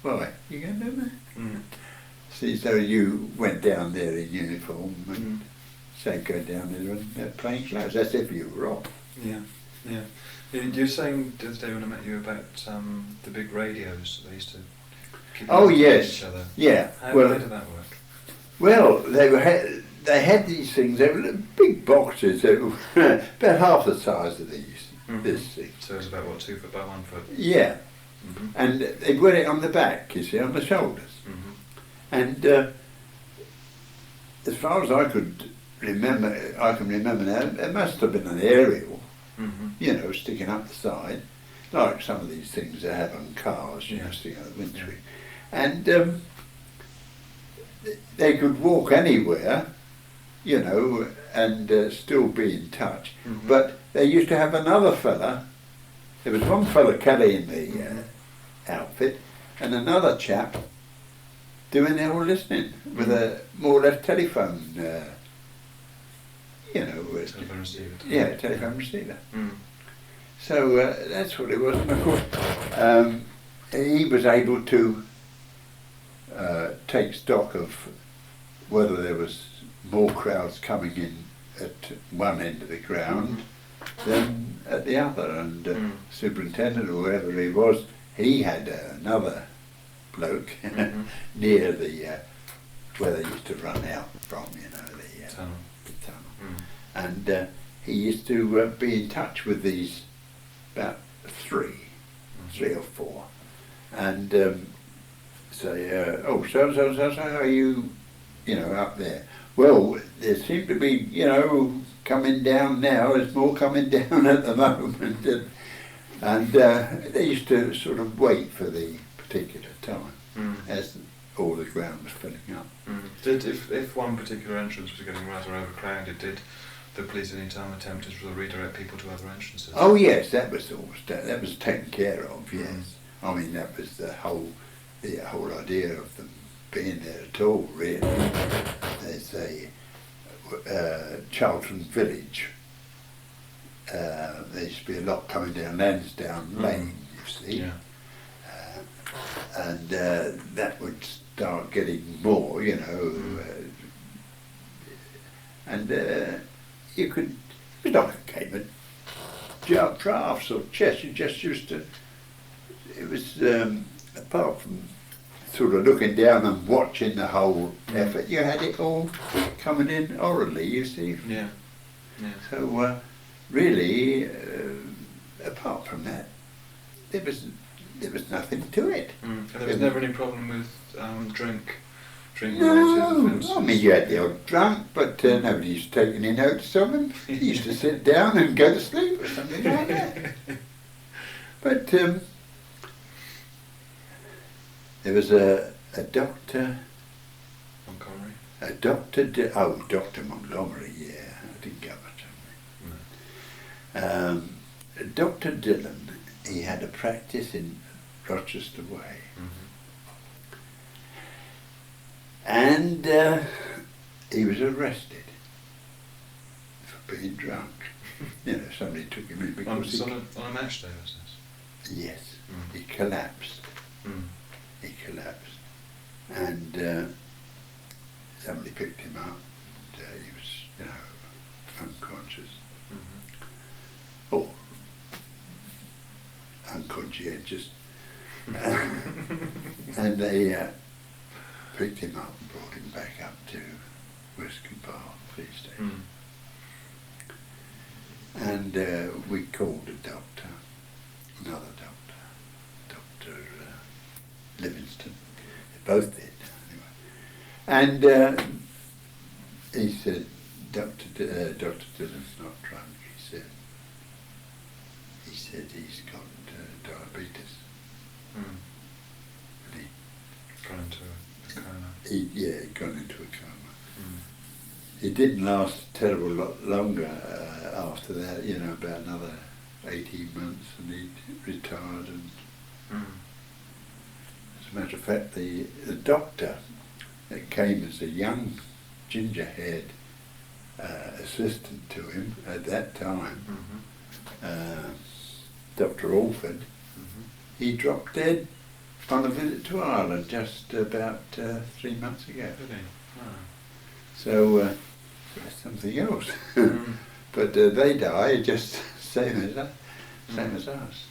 "Why? You going down there?" Mm. See, so you went down there in uniform and Mm. say go down there and plain clothes. That's if you were off. Yeah, yeah. You were saying the other day when I met you about the big radios they used to keep Oh, in yes. each other. Yeah. How Well, did that work? well, they had these things. They were big boxes. They were about half the size of these. Mhm. This thing. So it was about, what, 2 foot by 1 foot? Yeah, Mm-hmm. and they wear it on the back. You see, on the shoulders. Mm-hmm. And as far as I can remember now, it must have been an aerial, Mm-hmm. sticking up the side, like some of these things they have on cars, Yeah. sticking out the windscreen. And they could walk anywhere, and still be in touch. Mhm. But they used to have another fella. There was one fella carrying the outfit, and another chap doing their all listening with a more or less telephone. Telephone receiver. Yeah, telephone receiver. Mm. So that's what it was. And of course, he was able to take stock of whether there was more crowds coming in at one end of the ground than at the other. And superintendent or whoever he was, he had another bloke near the where they used to run out from, the Tunnel. tunnel. Mm. And he used to be in touch with these about three or four, and say, "Oh, so are you, up there?" "Well, there seem to be, coming down now. There's more coming down at the moment," and they used to sort of wait for the particular time as all the ground was filling up. If one particular entrance was getting rather overcrowded, did the police at any time attempt to sort of redirect people to other entrances? Oh yes, that was taken care of. Yes, I mean that was the whole idea of them being there at all. Really, there's a Charlton Village. There used to be a lot coming down Lansdowne Lane, you see. Yeah. And that would start getting more, and you could, it was like a game of drafts or chess. You just used to, it was, apart from sort of looking down and watching the whole effort, you had it all coming in orally, you see. Yeah. Yeah. So really, apart from that, there was nothing to it. And there was never any problem with drink Drinking away to the No, fences. I mean you had the odd drunk, but nobody used to take any notice of him. He used to sit down and go to sleep or something like that. But there was a doctor, Montgomery. Dr. Montgomery, yeah, I didn't get much on me. Dr. Dillon, he had a practice in Rochester Way. And he was arrested for being drunk. Somebody took him in because On a match day, was this? yes, Mm. he collapsed. Mm. He collapsed, and somebody picked him up. And, he was, unconscious. Mm-hmm. Or unconscientious. And they picked him up and brought him back up to Westcombe Park police station. Mm. And we called a doctor, another doctor, Dr. Livingston. They both did, anyway. And he said, Dr. Dillon's not drunk, he said he's got diabetes. Mm. And Gone into a coma. he'd gone into a coma. Mm. It didn't last a terrible lot longer after that, about another 18 months, and he retired. And as a matter of fact, the doctor that came as a young ginger-haired assistant to him at that time, Mm-hmm. Dr. Alford, Mm-hmm. he dropped dead on a visit to Ireland just about 3 months ago. Did he? Oh. So that's something else. Mm. But they die just same as us.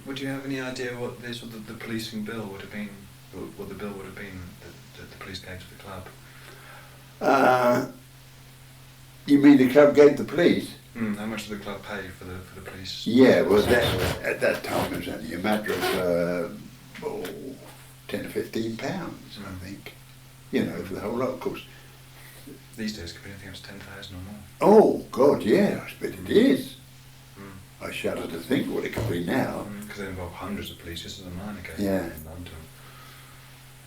Would you have any idea what the policing bill would have been? What the bill would have been that the police gave to the club? You mean the club gave the police? How much did the club pay for the police? Yeah, well, at that time it was only a matter of 10 or 15 pounds, I think. For the whole lot, of course. These days, it could be anything up to 10,000 or more. Oh God, yeah, I bet it is. Mm. I shudder to think what it could be now. Because they involve hundreds of police, just as a minor case Yeah. in London.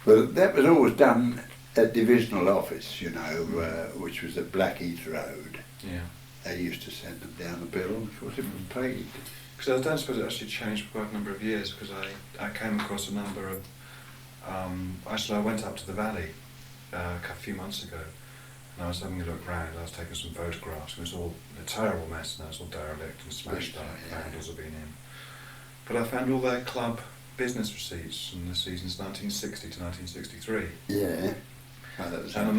Well, that was always done at divisional office, which was at Blackheath Road. Yeah. They used to send them down the bill, and of course it was paid. Because I don't suppose it actually changed for quite a number of years, because I came across a number of... actually, I went up to the valley a few months ago, and I was having a look round. I was taking some photographs. It was all a terrible mess now. It was all derelict and smashed up. Yeah. Vandals have been in. But I found all their club business receipts from the seasons 1960 to 1963. Yeah. Oh, that was And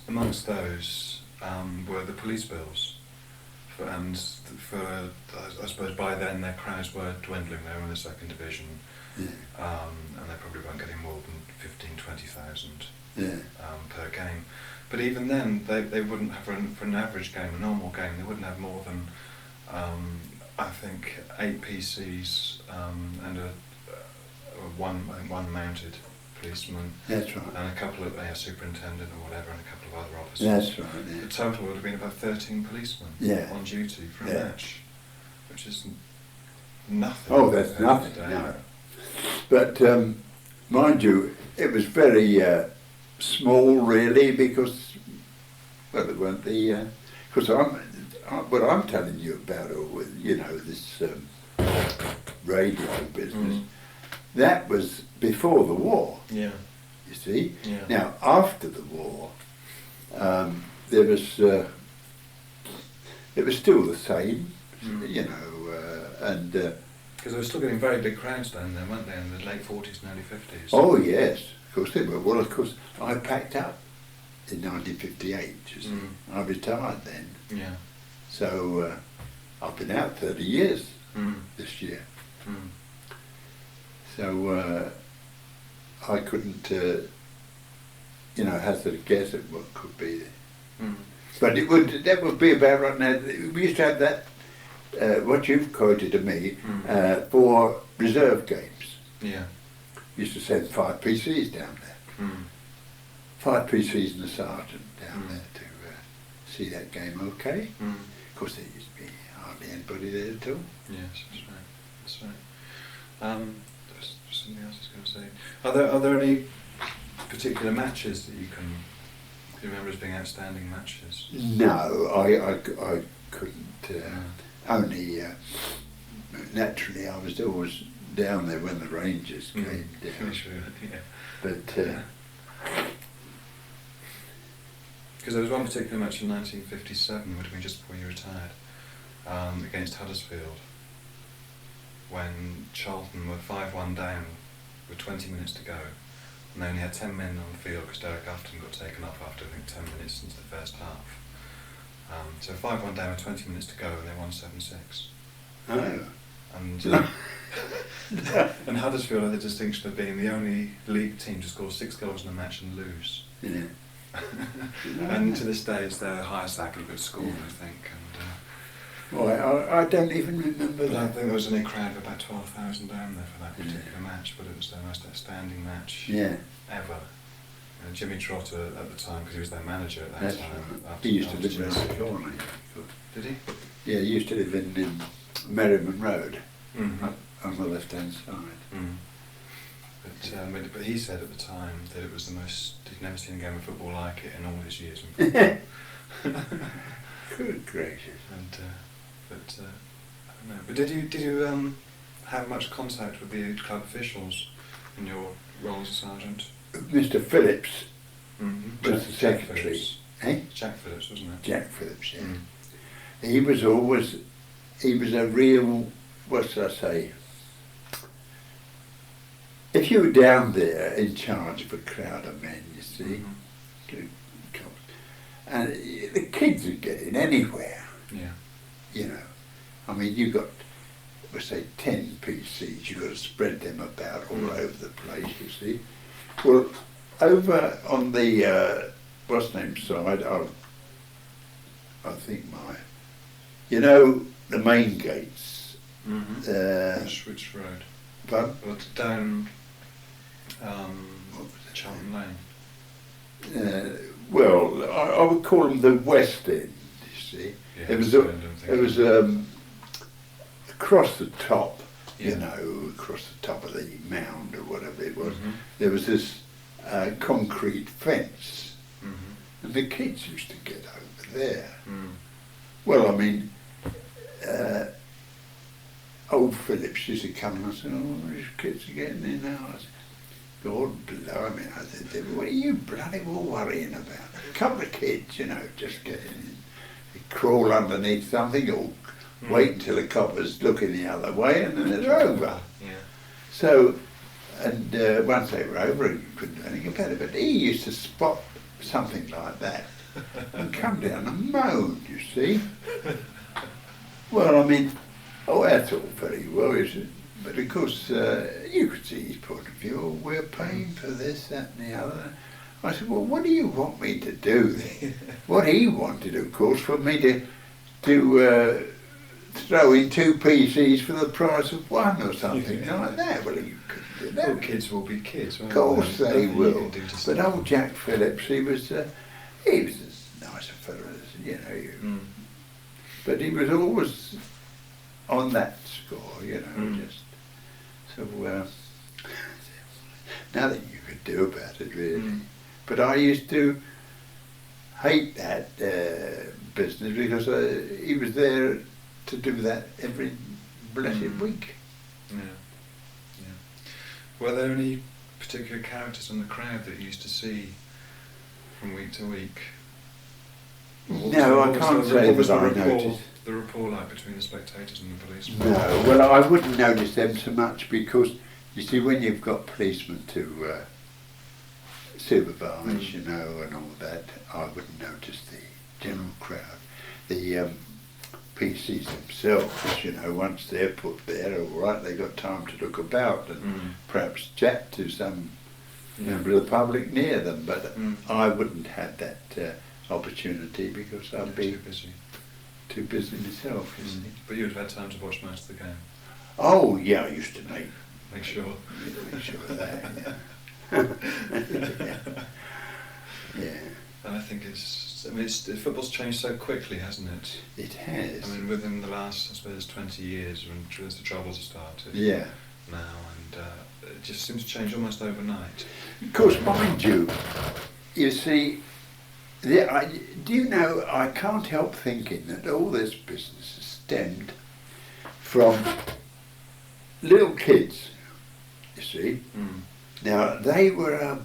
amongst those were the police bills. I suppose by then their crowds were dwindling. They were in the second division, Yeah. and they probably weren't getting more than 15,000-20,000 Yeah. per game. But even then, they wouldn't have, for an average game, a normal game, they wouldn't have more than, I think, 8 PCs and one mounted policeman, That's right. and a couple of superintendent or whatever, and a couple of other officers. That's right. Yeah. The total would have been about 13 policemen Yeah. on duty for a Yeah. match, which is nothing. Oh, that's at the nothing. end of the day. No. But mind you, it was very small, really, because it weren't the. Because what I'm telling you about, this radio business, Mm. that was before the war. Yeah. You see. Yeah. Now, after the war, there was. It was still the same, Mm. and. Because they were still getting very big crowds down there, weren't they, in the late 40s and early 50s? Oh yes, of course they were. Well, of course, I packed up in 1958. You see, I retired then, Yeah. so I've been out 30 years Mm. this year. Mm. So I couldn't, hazard a guess at what could be there. Mm. But that would be about right now. We used to have that, what you've quoted to me, for reserve games. Yeah. We used to send 5 PCs down there. Mm. 5-PCs and a sergeant down there to see that game. Okay. Mm. Of course, there used to be hardly anybody there at all. Yes, that's right. That's right. There's something else I was going to say. Are there any particular matches that you remember as being outstanding matches? No, I couldn't. Only naturally, I was always down there when the Rangers came down. Sure, yeah. But because there was one particular match in 1957, would have been just before you retired, against Huddersfield, when Charlton were 5-1 down with 20 minutes to go, and they only had 10 men on the field because Derek Afton got taken off after I think 10 minutes into the first half. So 5-1 down with 20 minutes to go, and they won 7-6. oh, And and Huddersfield had the distinction of being the only league team to score 6 goals in a match and lose. yeah. And to this day, it's their highest aggregate score, I think. And Well, I don't even remember but I that. think there was only a crowd of about 12,000 down there for that particular match, but it was their most outstanding match Yeah, ever. And Jimmy Trotter at the time, because he was their manager at that that's time. right. He used to live after- around the corner. Did he? Yeah, he used to live in Merriman Road, Mm-hmm. on the left-hand side. Mm. But he said at the time that it was the most, he'd never seen a game of football like it in all his years in football. Good gracious. And, I don't know. But did you have much contact with the club officials in your role as a sergeant? Mr. Phillips Mm-hmm. was the secretary. Phillips. Eh? Jack Phillips, wasn't it? Jack Phillips, yeah. Mm. He was a real, what should I say? If you were down there in charge of a crowd of men, you see, Mhm. good God, and the kids would get in anywhere, Yeah. you know. I mean, you got, let's say, 10 PCs, you've got to spread them about all over the place, you see. Well, over on the, what's the name side, I think you know, the main gates, Mm-hmm. Which road? pardon? Well, down What was it? Charlton Lane. Well, I would call them the West End, you see. Yeah, It was, West End, I'm thinking. it was across the top, Yeah. you know, across the top of the mound or whatever it was. Mhm. There was this concrete fence, Mhm. and the kids used to get over there. Mm. Well, I mean, old Phillips used to come and I said, oh, these kids are getting in now. I said, God blimey. I said, what are you bloody well worrying about? A couple of kids, you know, just getting in. They crawl underneath something or wait until the copper's looking the other way and then they're over. Yeah. So, and once they were over, you couldn't do anything about it. But he used to spot something like that and come down and moan, you see. Well, I mean, oh, that's all very well, is it? But of course, you could see his point of view. Oh, we're paying for this, that, and the other. I said, well, what do you want me to do then? What he wanted, of course, for me to throw in 2 PCs for the price of 1 or something like that. Well, you couldn't do that. Well, kids will be kids, won't Of course they Nothing you will. can do to But stop old them. Jack Phillips, he was as nice a fellow as, you know. Mm. But he was always on that score, you know, Mm. just so nothing you could do about it really. Mm. But I used to hate that business because he was there to do that every blessed Mm. week. Yeah. Yeah. Were there any particular characters in the crowd that you used to see from week to week? No, I can't say what was that I the rapport, noticed. the rapport like between the spectators and the policemen? No, well, I wouldn't notice them so much because, you see, when you've got policemen to supervise, you know, and all that, I wouldn't notice the general crowd. The PCs themselves, you know, once they're put there, all right, they got time to look about and perhaps chat to some member of the public near them, but I wouldn't have that opportunity because I'd be too busy. too busy myself, you see. But you'd have had time to watch most of the game. Oh, yeah, I used to Make sure. make sure of that, yeah. Yeah. And I think football's changed so quickly, hasn't it? It has. I mean, within the last, I suppose, 20 years, when the troubles have started. Yeah. Now, and it just seems to change almost overnight. Of course, mind you, you see, do you know, I can't help thinking that all this business has stemmed from little kids, you see. Mm. Now, they were a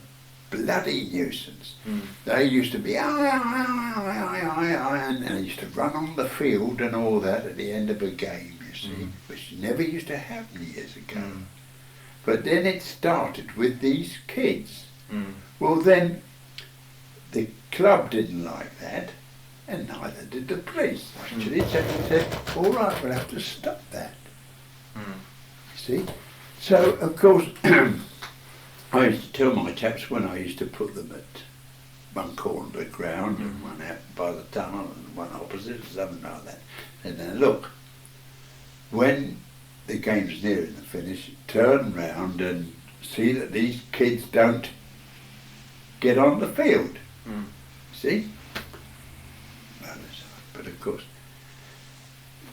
bloody nuisance. Mm. They used to be, and they used to run on the field and all that at the end of a game, you see, which never used to happen years ago. Mm. But then it started with these kids. Mm. Well, then the club didn't like that, and neither did the police. Actually, said, all right, we'll have to stop that. Mm. You see? So, of course, I used to tell my chaps when I used to put them at one corner of the ground and one out by the tunnel and one opposite, or something like that. And then look, when the game's nearing the finish, turn round and see that these kids don't get on the field. Mm. See? But of course,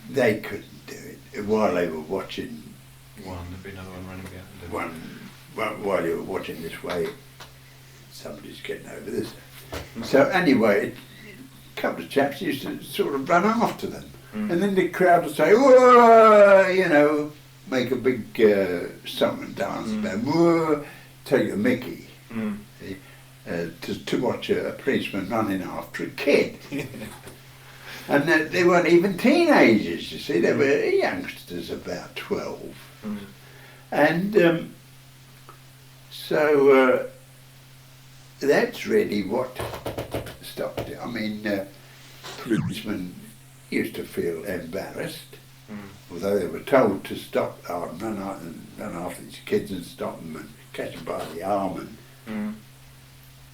they couldn't do it while they were watching. There'd be another one running behind. While you were watching this way, somebody's getting over this. So anyway, a couple of chaps used to sort of run after them. And then the crowd would say, whoa, you know, make a big song and dance about, whoa, take a mickey. See, to watch a policeman running after a kid. And they weren't even teenagers, you see, they were youngsters about 12. And so that's really what stopped it. I mean, policemen used to feel embarrassed, although they were told to stop, run after these kids and stop them and catch them by the arm and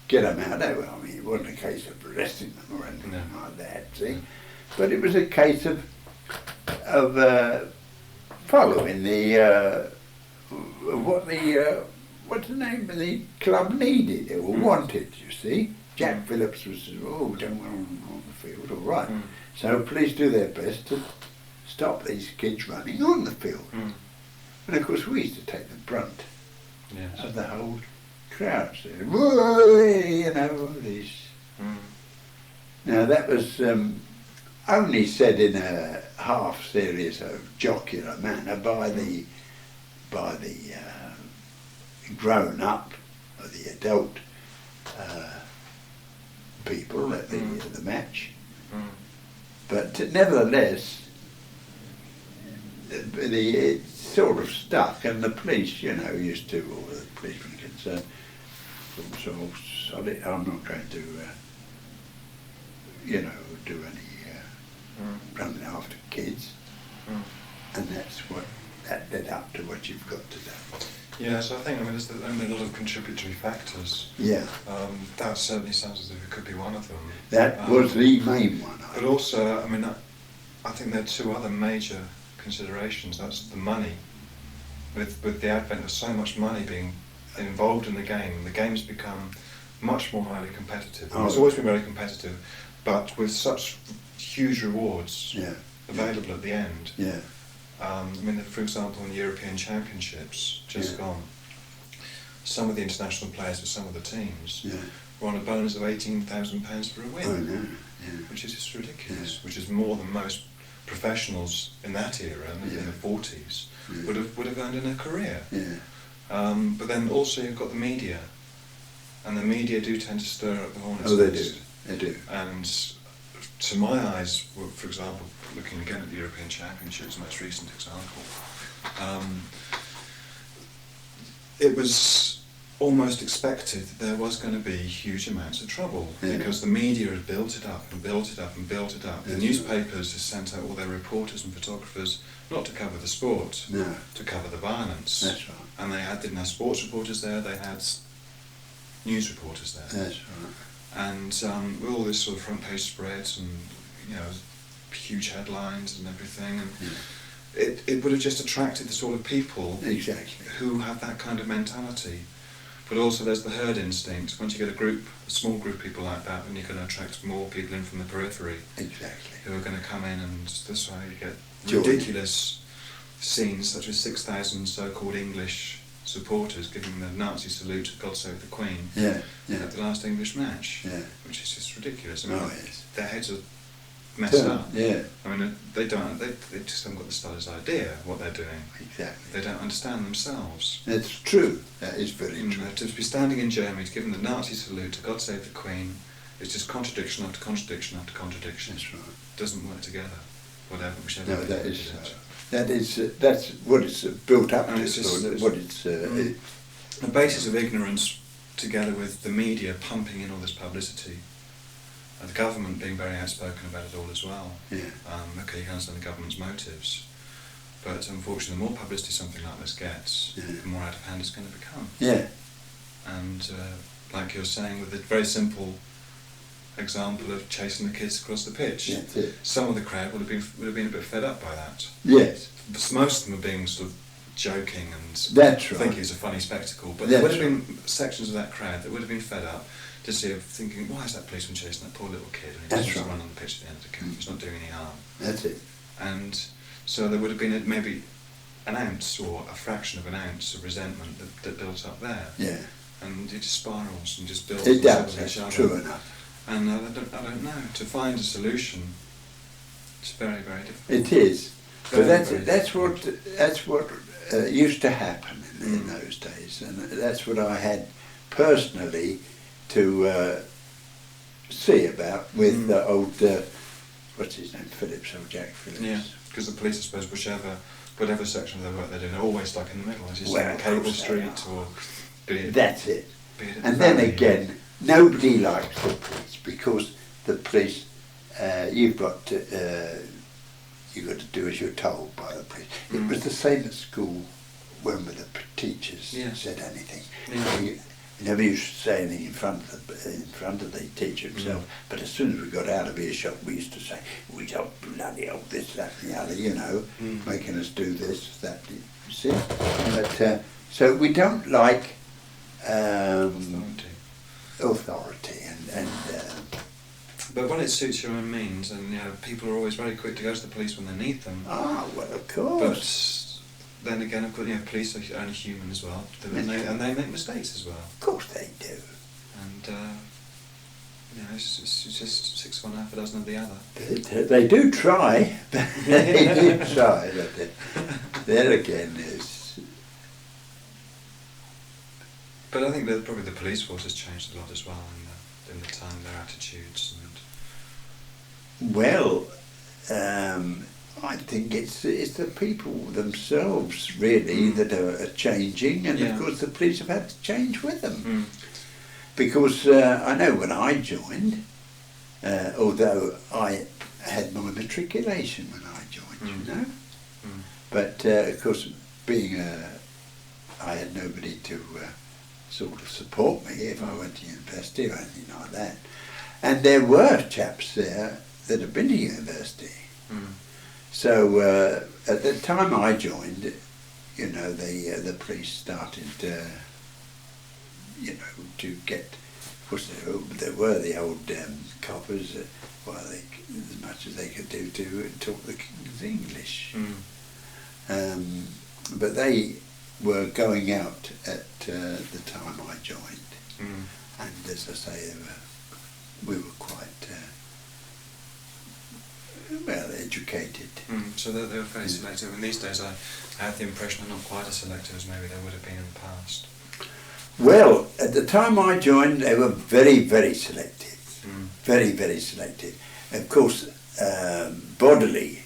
get them out. I mean, it wasn't a case of arresting them or anything like that, see? But it was a case of following the what's the name of the club needed or wanted, you see. Jack Phillips was, don't run on the field, all right. So police do their best to stop these kids running on the field. And of course we used to take the brunt of the whole crowd. So, you know, these. Now that was only said in a half serious or jocular manner by the grown up or the adult people at the match. But nevertheless, it sort of stuck, and the police, you know, used to, or the policemen concerned, thought, so solid, I'm not going to, you know, do any running after kids. And that led up to what you've got today. Yeah, so I think, there's a lot of contributory factors. Yeah. That certainly sounds as if it could be one of them. That was the main one. But also, I think there are two other major considerations. That's the money. With the advent of so much money being involved in the game's become much more highly competitive. It's always been very competitive, but with such huge rewards available at the end. Yeah. For example, in the European Championships just gone, some of the international players for some of the teams were on a bonus of £18,000 for a win. Oh, no. Which is just ridiculous. Which is more than most professionals in that era, in the 40s, would have earned in a career. But then also you've got the media, and the media do tend to stir up the hornet's nest. They do. And to my eyes, for example, looking again at the European Championships, most recent example, it was almost expected that there was going to be huge amounts of trouble because the media had built it up and built it up and built it up. The newspapers had sent out all their reporters and photographers not to cover the sport, to cover the violence. That's right. And they didn't have sports reporters there, they had news reporters there. That's right. And with all this sort of front page spreads and, you know, huge headlines and everything, and it would have just attracted the sort of people exactly who have that kind of mentality. But also there's the herd instinct. Once you get a small group of people like that, then you're going to attract more people in from the periphery. Exactly. Who are going to come in, and that's why you get Joy. ridiculous scenes such as 6,000 so-called English supporters giving the Nazi salute to God Save the Queen Yeah, yeah. at the last English match, Yeah. which is just ridiculous. I mean, Oh, yes. their heads are messed up. Yeah, I mean, they just haven't got the slightest idea what they're doing. exactly. They don't understand themselves. That's true. That is very You true. know, to be standing in Germany to give them the Nazi salute to God Save the Queen is just contradiction after contradiction after contradiction. That's right. Doesn't work together. Whatever, whichever. No, way that you is look at it. that's what it's built up And to. it's just- What it's The basis of ignorance, together with the media pumping in all this publicity, and the government being very outspoken about it all as well. yeah. Okay, you can understand the government's motives, but unfortunately, the more publicity something like this gets, Yeah. the more out of hand it's going to become. Yeah. And like you're saying, with a very simple example of chasing the kids across the pitch, That's it. some of the crowd would have been a bit fed up by that. Yes. Most of them are being sort of joking and That's right. thinking it's a funny spectacle, but That's there would have been sections of that crowd that would have been fed up to see it, thinking, why is that policeman chasing that poor little kid and he That's just right. run on the pitch at the end of the game, he's not doing any harm. That's it. And so there would have been maybe an ounce or a fraction of an ounce of resentment that built up there, Yeah. and it just spirals and just builds It on does. top of That's each other. true enough. And I don't know, to find a solution, it's very, very difficult. It is. But Very, that's very that's what used to happen in those days, and that's what I had personally to see about with the old what's his name, Phillips or Jack Phillips. Yeah, because the police, I suppose, whatever section of their work they're doing, they're always stuck in the middle, as you Well, say, of Cable course they Street, are. or be it, That's it. be it And then Valley. again, nobody likes the police because the police, you've got to do as you're told by the police. It was the same at school when the teachers Yeah. said anything. Yeah. You never used to say anything in front of the teacher himself. But as soon as we got out of earshot, we used to say, "We don't bloody hell this, that, and the other," you know, making us do this, that. You see, but so we don't like authority and But when it suits your own means, and people are always very quick to go to the police when they need them. well, of course. But then again, of course, police are only human as well, and they make mistakes as well. Of course they do. And it's just 6 of one, half a dozen of the other. They do try. They do try. But there again is. But I think that probably the police force has changed a lot as well in the time, their attitudes and. Well, I think it's the people themselves really that are changing, and of course the police have had to change with them. Because I know when I joined, although I had my matriculation when I joined, you know, but of course being I had nobody to sort of support me if I went to university or anything like that, and there were chaps there that had been to university. So at the time I joined, you know, the police started, you know, to get. Of course, there were the old coppers. As much as they could do to talk the King's English. But they were going out at the time I joined, and as I say, we were quite well educated. So they were very selective, and these days I had the impression they're not quite as selective as maybe they would have been in the past. Well, at the time I joined, they were very, very selective. Very, very selective. Of course, bodily,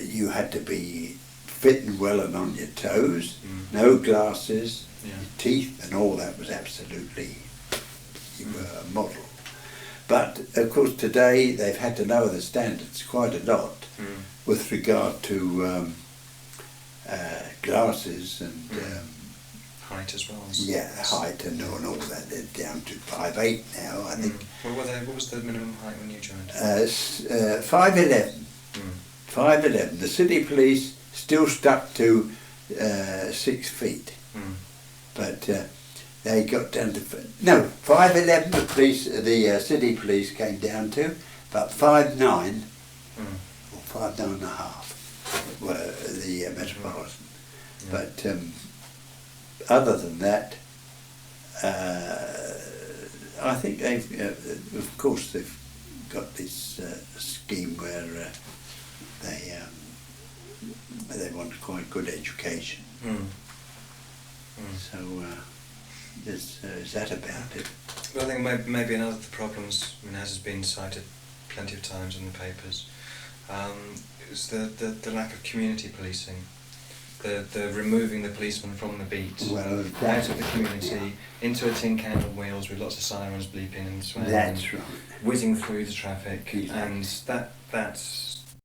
you had to be fit and well and on your toes, no glasses, your teeth and all that was absolutely, you were a model. But of course today they've had to lower the standards quite a lot with regard to glasses and height as well. yeah, height and all that. They're down to 5'8" now, I think. What was the minimum height when you joined? 5'11". 5'11". The city police still stuck to 6 feet. But they got down to 511. The police, the city police came down to, but 5'9" or 5'9.5" were the metropolitan. Yeah. But other than that, I think they've, of course, they've got this scheme where they want quite good education. So is that about it? Well, I think maybe another of the problems, I mean, as has been cited plenty of times in the papers, is the lack of community policing. The removing the policeman from the beat, out of the community, into a tin can on wheels with lots of sirens bleeping and swaying, That's right. whizzing through the traffic, Exactly. and that's